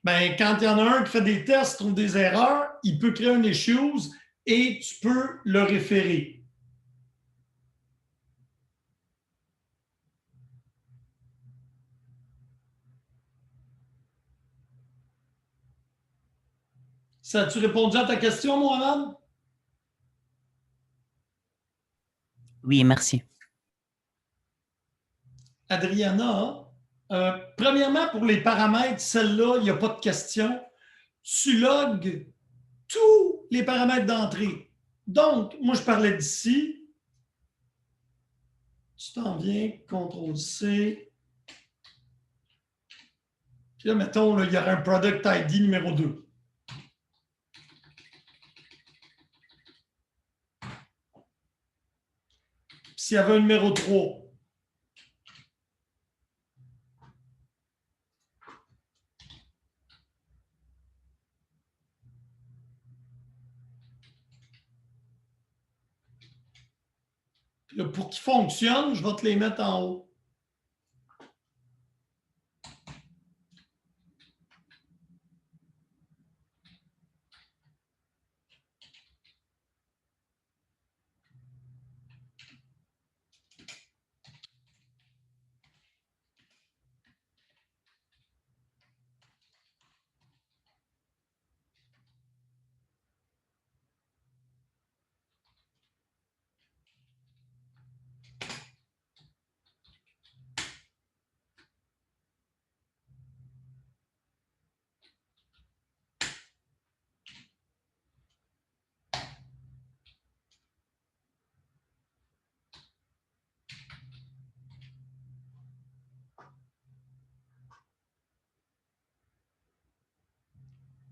ben, quand il y en a un qui fait des tests, trouve des erreurs, il peut créer un Issues et tu peux le référer. Ça a-tu répondu à ta question, Mohamed? Oui, merci. Adriana, premièrement, pour les paramètres, celle-là, il n'y a pas de question. Tu logs tous les paramètres d'entrée. Donc, moi, je parlais d'ici. Tu t'en viens, CTRL-C. Puis là, mettons, là, il y aura un Product ID numéro 2. Puis s'il y avait un numéro 3. Là, pour qu'il fonctionne, je vais te les mettre en haut.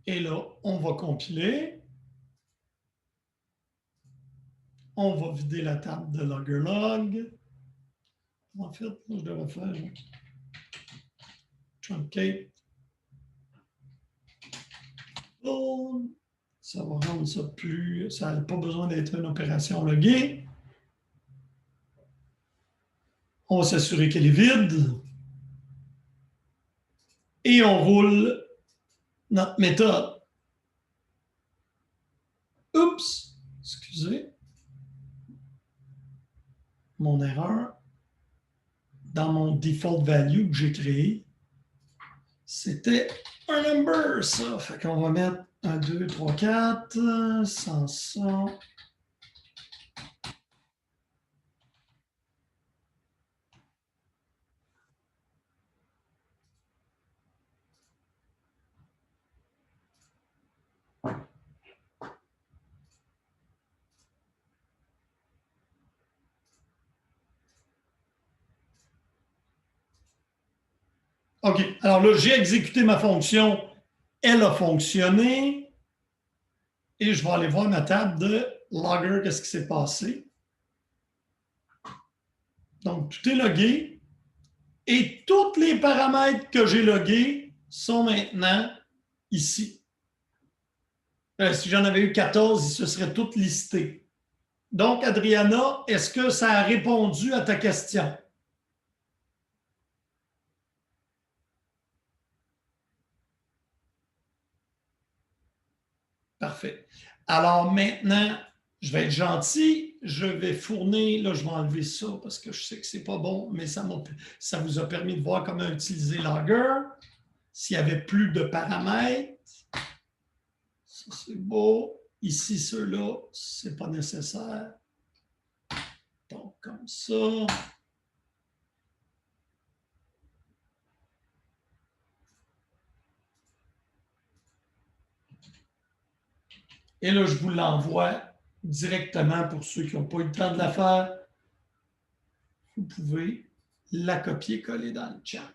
Et là, on va compiler. On va vider la table de logger-log. En fait, là, je devrais faire truncate. Ça va rendre ça plus... Ça n'a pas besoin d'être une opération loguée. On va s'assurer qu'elle est vide. Et on roule notre méthode. Oups! Excusez. mon erreur. Dans mon default value que j'ai créé, c'était un number, ça. Fait qu'on va mettre 1, 2, 3, 4, sans ça. OK. Alors là, j'ai exécuté ma fonction. Elle a fonctionné. Et je vais aller voir ma table de logger, qu'est-ce qui s'est passé. Donc, tout est logué. Et tous les paramètres que j'ai logués sont maintenant ici. Si j'en avais eu 14, ils se seraient tous listés. Donc, Adriana, est-ce que ça a répondu à ta question? Parfait. Alors maintenant, je vais être gentil, je vais fournir, là je vais enlever ça parce que je sais que ce n'est pas bon, mais ça vous a permis de voir comment utiliser Logger. S'il n'y avait plus de paramètres, ça c'est beau. Ici, ceux-là, ce n'est pas nécessaire. Donc, comme ça. Et là, je vous l'envoie directement pour ceux qui n'ont pas eu le temps de la faire. Vous pouvez la copier-coller dans le chat.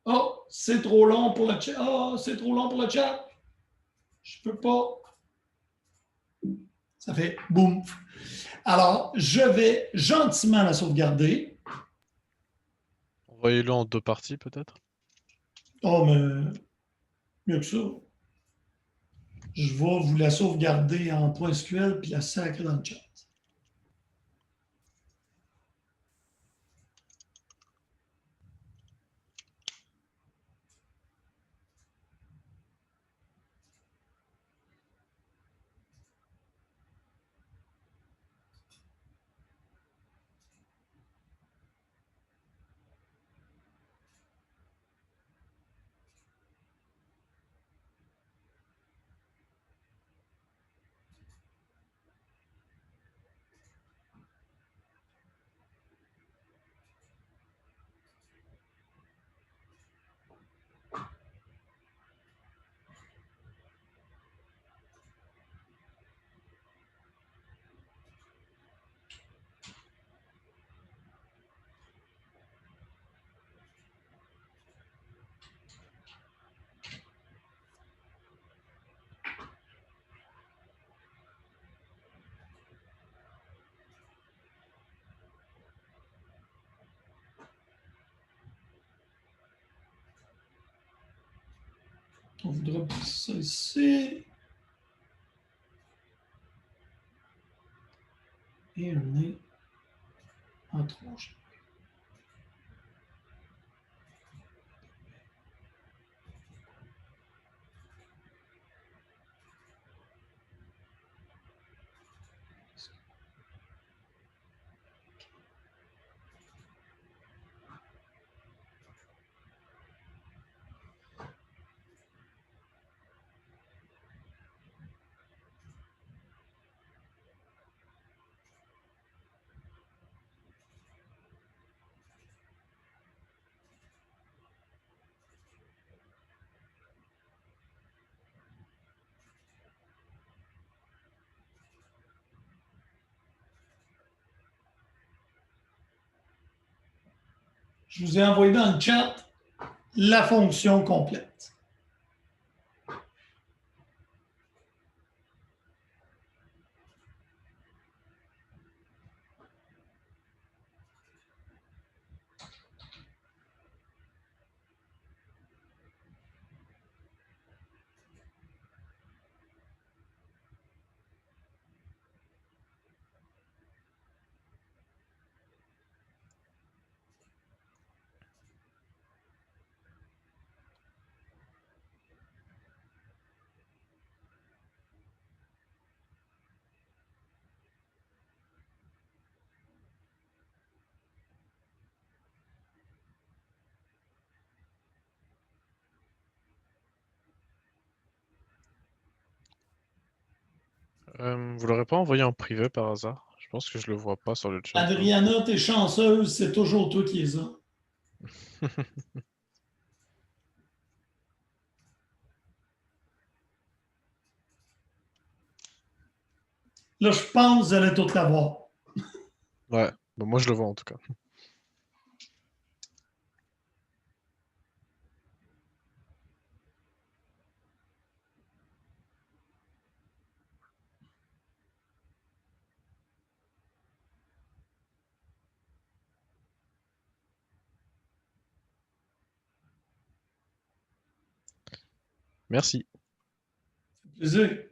Oh, c'est trop long pour le chat. Oh, c'est trop long pour le chat. Je peux pas. Ça fait boum. Alors, je vais gentiment la sauvegarder. Envoyez-le en 2 parties, peut-être. Oh, mais mieux que ça. Je vais vous la sauvegarder en .SQL puis la sacrer dans le chat. On voudra passer ça ici. Et on est en 3G. Je vous ai envoyé dans le chat la fonction complète. Vous l'aurez pas envoyé en privé par hasard? Je pense que je le vois pas sur le chat. Adriana, t'es chanceuse, c'est toujours toi qui les as. Là, je pense que vous allez toutes l'avoir. Ouais, bah, moi je le vois en tout cas. Merci. Plaisir.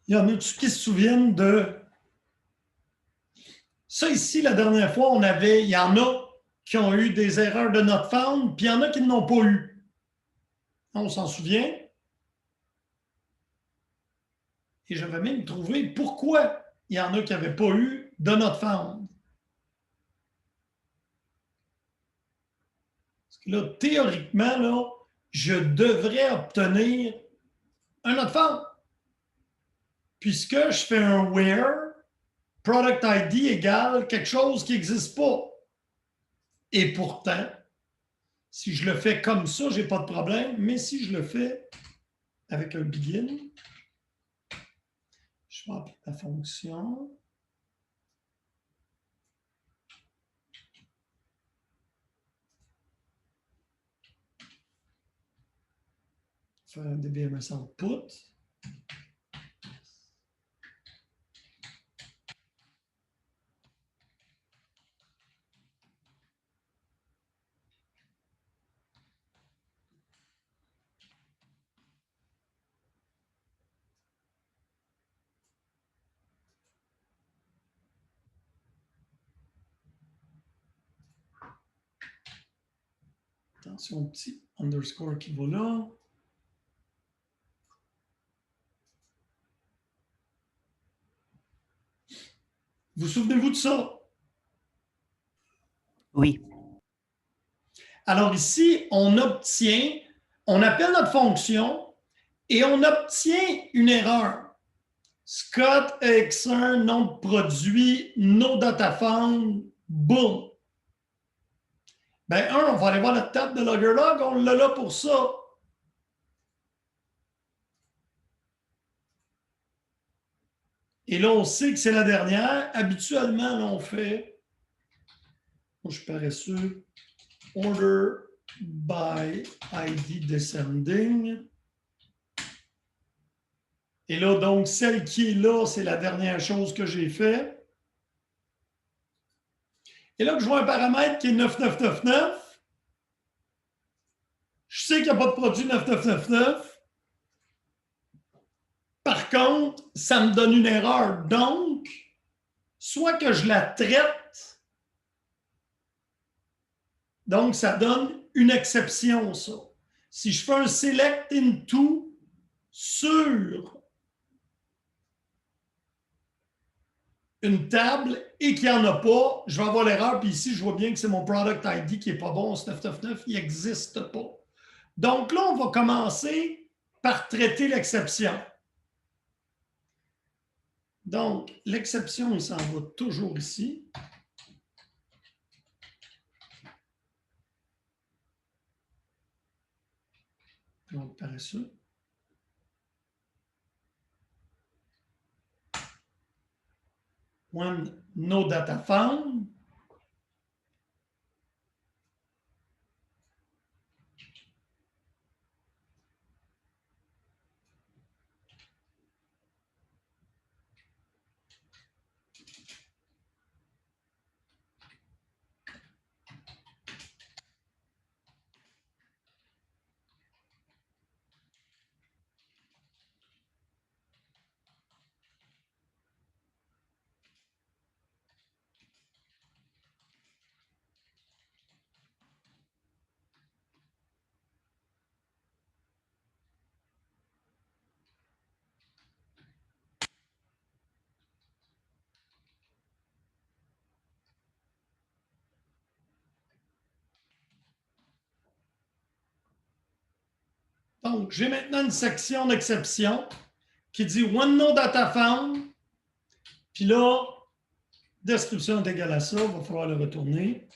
Il y en a-tu qui se souviennent de ça ici, la dernière fois, il y en a qui ont eu des erreurs de not found, puis il y en a qui n'ont pas eu. On s'en souvient. Et je vais même trouver pourquoi il y en a qui n'avaient pas eu de not found. Parce que là, théoriquement, là, je devrais obtenir un not found. Puisque je fais un where, product ID égale quelque chose qui n'existe pas. Et pourtant, si je le fais comme ça, je n'ai pas de problème. Mais si je le fais avec un begin, je vais appeler la fonction. Faire un DBMS output. Attention au petit underscore qui va là. Vous souvenez-vous de ça? Oui. Alors ici, on appelle notre fonction et on obtient une erreur. Scott X1, nom de produit, no data found, boum. Ben, on va aller voir notre table de logger-log, on l'a là pour ça. Et là, on sait que c'est la dernière. Habituellement, là, on fait, moi, je suis paresseux, order by ID descending. Et là, donc, celle qui est là, c'est la dernière chose que j'ai fait. Et là, que je vois un paramètre qui est 9999. Je sais qu'il n'y a pas de produit 9999. Par contre, ça me donne une erreur. Donc, soit que je la traite, donc ça donne une exception, ça. Si je fais un select into sur une table et qu'il n'y en a pas, je vais avoir l'erreur. Puis ici, je vois bien que c'est mon product ID qui n'est pas bon. Ce 999, il n'existe pas. Donc là, on va commencer par traiter l'exception. Donc, l'exception, il s'en va toujours ici. Donc, paresseux. When no data found. Donc, j'ai maintenant une section d'exception qui dit One No Data Found. Puis là, description est égale à ça. Il va falloir le retourner.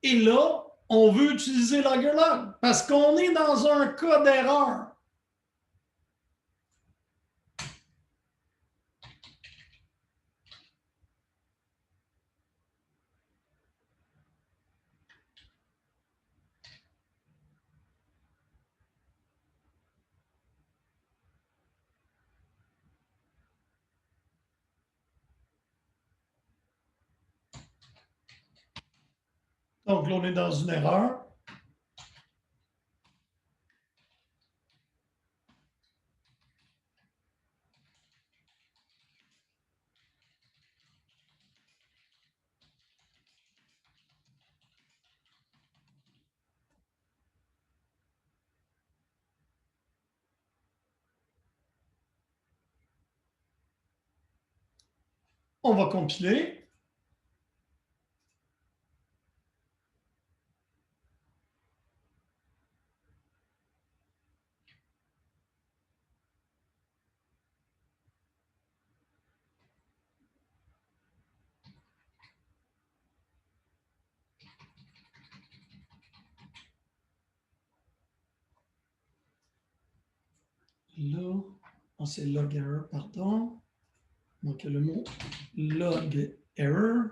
Et là, on veut utiliser LoggerLog parce qu'on est dans un cas d'erreur. Donc là, on est dans une erreur. On va compiler. Là, c'est log error, pardon. Donc, le mot log error.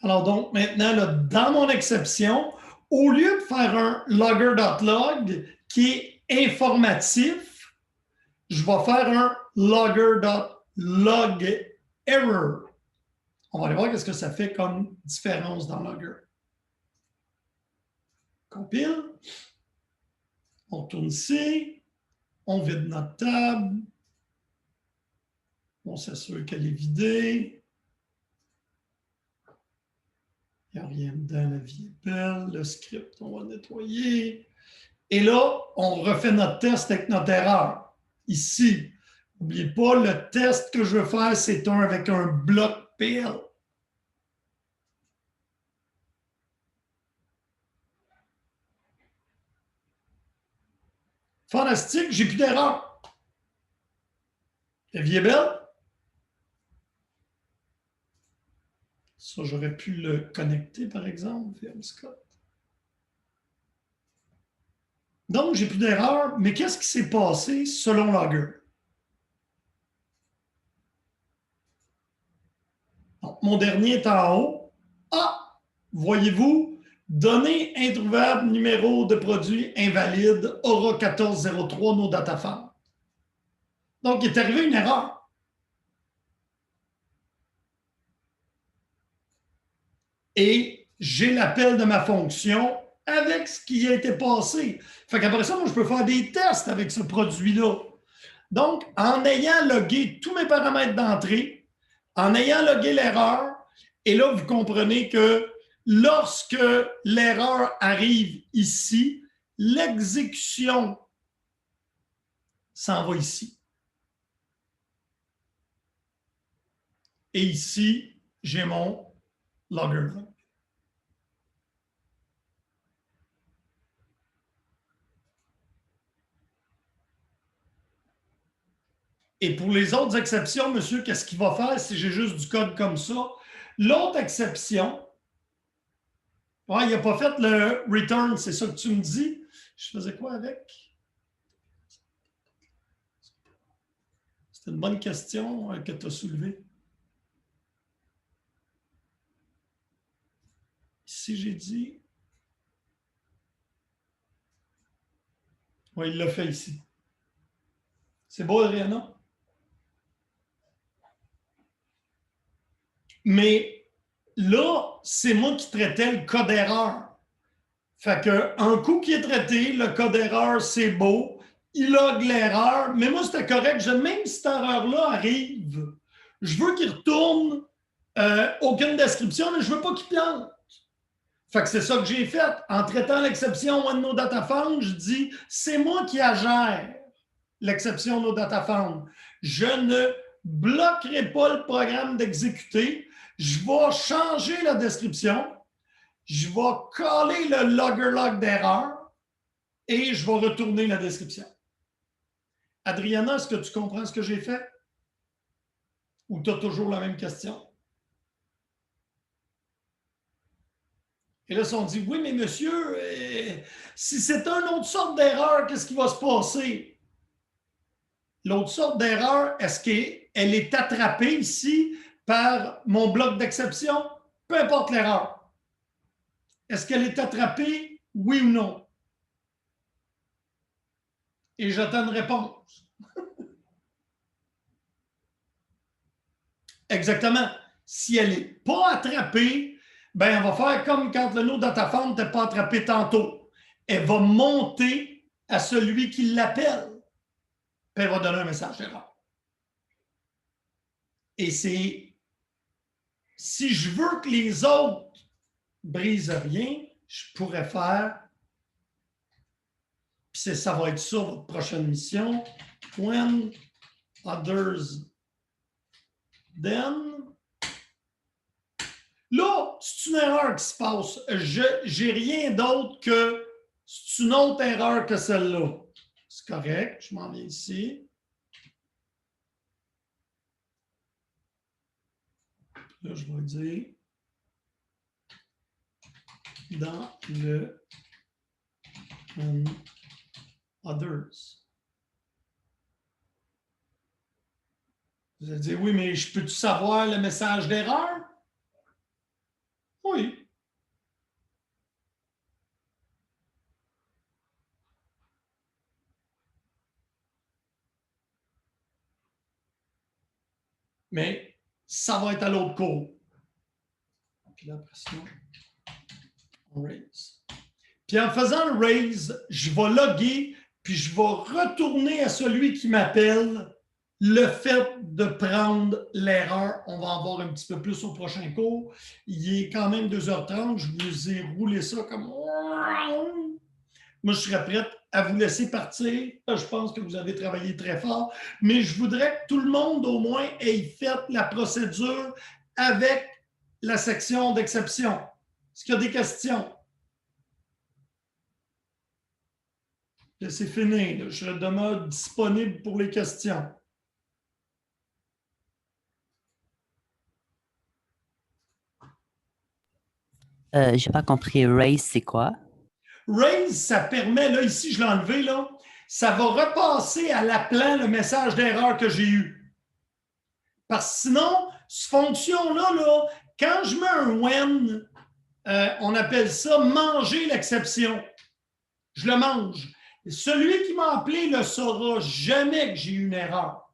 Alors donc, maintenant, là, dans mon exception, au lieu de faire un logger.log qui est informatif, je vais faire un logger.log error. On va aller voir ce que ça fait comme différence dans logger. Compile. On tourne ici. On vide notre table. On s'assure qu'elle est vidée. Il n'y a rien dedans, la vie est belle. Le script, on va nettoyer. Et là, on refait notre test avec notre erreur. Ici, n'oubliez pas, le test que je veux faire, c'est un avec un bloc PL. Fantastique, j'ai plus d'erreur. La vie est belle. Ça, j'aurais pu le connecter, par exemple, via Scott. Donc, j'ai plus d'erreur, mais qu'est-ce qui s'est passé selon Logger? Donc, mon dernier est en haut. Ah, voyez-vous, données introuvables, numéro de produit invalide, aura 1403, nos data files. Donc, il est arrivé une erreur. Et j'ai l'appel de ma fonction avec ce qui a été passé. Fait qu'après ça, moi, je peux faire des tests avec ce produit-là. Donc, en ayant logué tous mes paramètres d'entrée, en ayant logué l'erreur, et là, vous comprenez que lorsque l'erreur arrive ici, l'exécution s'en va ici. Et ici, j'ai mon logger. Et pour les autres exceptions, monsieur, qu'est-ce qu'il va faire si j'ai juste du code comme ça? L'autre exception, ouais, il n'a pas fait le return, c'est ça que tu me dis. Je faisais quoi avec? C'était une bonne question que tu as soulevée. Ici, j'ai dit Oui, il l'a fait ici. C'est beau, Adriana? Mais là, c'est moi qui traitais le cas d'erreur. Fait qu'un coup qui est traité, le cas d'erreur, c'est beau. Il log l'erreur, mais moi, c'était correct. Même si cette erreur-là arrive, je veux qu'il retourne aucune description, mais je ne veux pas qu'il plante. Fait que c'est ça que j'ai fait. En traitant l'exception OneNoDataFound, je dis, c'est moi qui agère l'exception NoDataFound. Je ne bloquerai pas le programme d'exécuter. Je vais changer la description. Je vais coller le logger log d'erreur et je vais retourner la description. Adriana, est-ce que tu comprends ce que j'ai fait? Ou tu as toujours la même question? Et là, on dit, oui, mais monsieur, si c'est une autre sorte d'erreur, qu'est-ce qui va se passer? L'autre sorte d'erreur, est-ce qu'elle est attrapée ici par mon bloc d'exception? Peu importe l'erreur. Est-ce qu'elle est attrapée, oui ou non? Et j'attends une réponse. Exactement. Si elle n'est pas attrapée, ben, on va faire comme quand le NoDataFound n'était pas attrapé tantôt. Elle va monter à celui qui l'appelle. Puis elle va donner un message d'erreur. Et c'est si je veux que les autres brisent rien, je pourrais faire, puis ça va être ça votre prochaine mission, when others then. Là, c'est une erreur qui se passe. Je n'ai rien d'autre que c'est une autre erreur que celle-là. C'est correct, je m'en viens ici. Là, je vais dire dans le others. Vous allez dire, oui, mais je peux-tu savoir le message d'erreur? Oui. Mais ça va être à l'autre cours. Puis là, après ça, on raise. Puis en faisant le raise, je vais loguer, puis je vais retourner à celui qui m'appelle le fait de prendre l'erreur. On va en voir un petit peu plus au prochain cours. Il est quand même 2h30. Je vous ai roulé ça comme... Moi, je serais prête à vous laisser partir. Je pense que vous avez travaillé très fort, mais je voudrais que tout le monde, au moins, ait fait la procédure avec la section d'exception. Est-ce qu'il y a des questions? C'est fini. Là. Je demeure disponible pour les questions. J'ai pas compris. Raise, c'est quoi? Raise, ça permet, là, ici, je l'ai enlevé, là, ça va repasser à l'appelant le message d'erreur que j'ai eu. Parce que sinon, cette fonction-là, là, quand je mets un when, on appelle ça manger l'exception. Je le mange. Celui qui m'a appelé ne saura jamais que j'ai eu une erreur.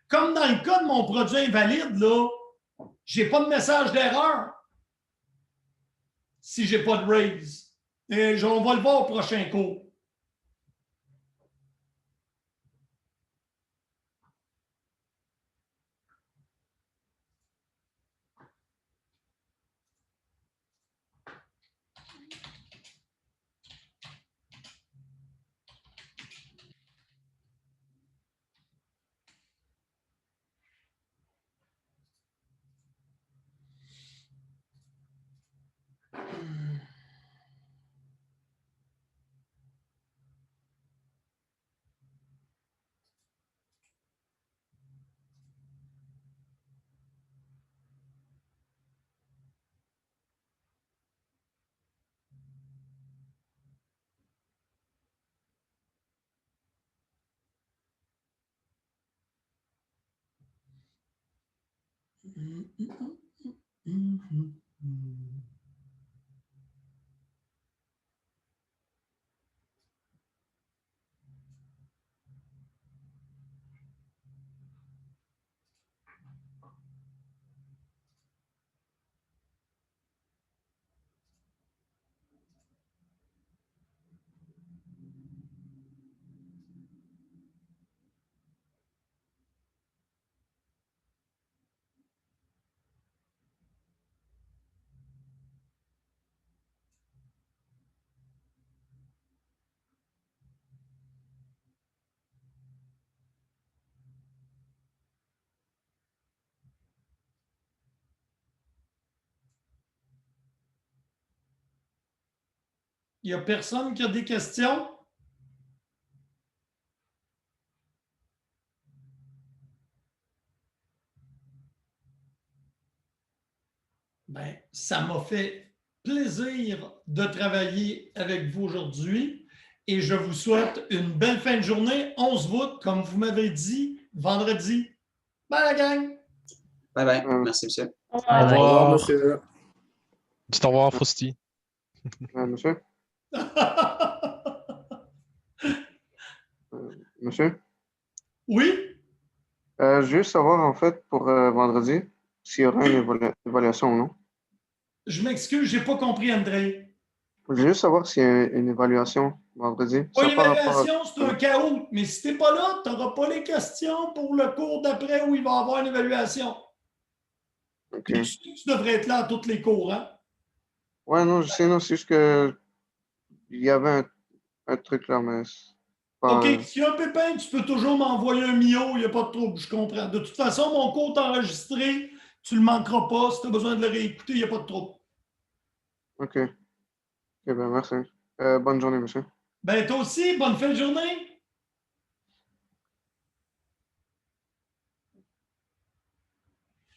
Comme dans le cas de mon produit invalide, là, je n'ai pas de message d'erreur si je n'ai pas de raise. Et on va le voir au prochain cours. Il n'y a personne qui a des questions? Ben, ça m'a fait plaisir de travailler avec vous aujourd'hui et je vous souhaite une belle fin de journée. On se voit, comme vous m'avez dit, vendredi. Bye la gang! Bye bye. Merci, monsieur. Au Bye bye. Au revoir, revoir. monsieur. Dites au revoir à Frosty. Monsieur? Monsieur? Oui? Je veux juste savoir, en fait, pour vendredi, s'il y aura une évaluation ou non. Je m'excuse, je n'ai pas compris, André. Je veux juste savoir s'il y a une évaluation vendredi. Pas Ça par rapport à- l'évaluation, c'est un chaos. Mais si tu n'es pas là, tu n'auras pas les questions pour le cours d'après où il va y avoir une évaluation. OK. Puis tu devrais être là à tous les cours, hein? Ouais, non, je sais, non, c'est juste que il y avait un truc là, mais c'est pas... OK, s'il y a un pépin, tu peux toujours m'envoyer un mio, il n'y a pas de trouble, je comprends. De toute façon, mon cours est enregistré, tu ne le manqueras pas. Si tu as besoin de le réécouter, il n'y a pas de trouble. OK. OK, ben merci. Bonne journée, monsieur. Ben, toi aussi, bonne fin de journée.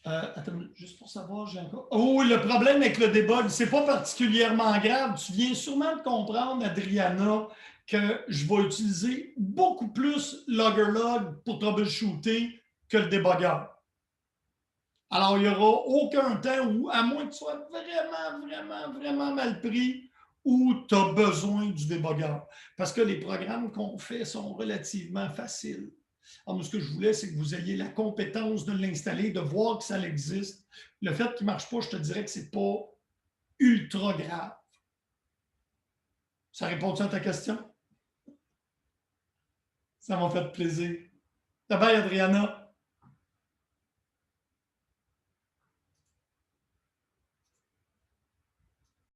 Attends, juste pour savoir, j'ai encore. Oh, oui, le problème avec le debug, c'est pas particulièrement grave. Tu viens sûrement de comprendre, Adriana, que je vais utiliser beaucoup plus Loggerlog pour troubleshooter que le débugger. Alors, il n'y aura aucun temps où, à moins que tu sois vraiment mal pris, où tu as besoin du débugger. Parce que les programmes qu'on fait sont relativement faciles. Alors, moi, ce que je voulais, c'est que vous ayez la compétence de l'installer, de voir que ça existe. Le fait qu'il ne marche pas, je te dirais que ce n'est pas ultra grave. Ça répond-tu à ta question? Ça m'a fait plaisir. Bye, Adriana.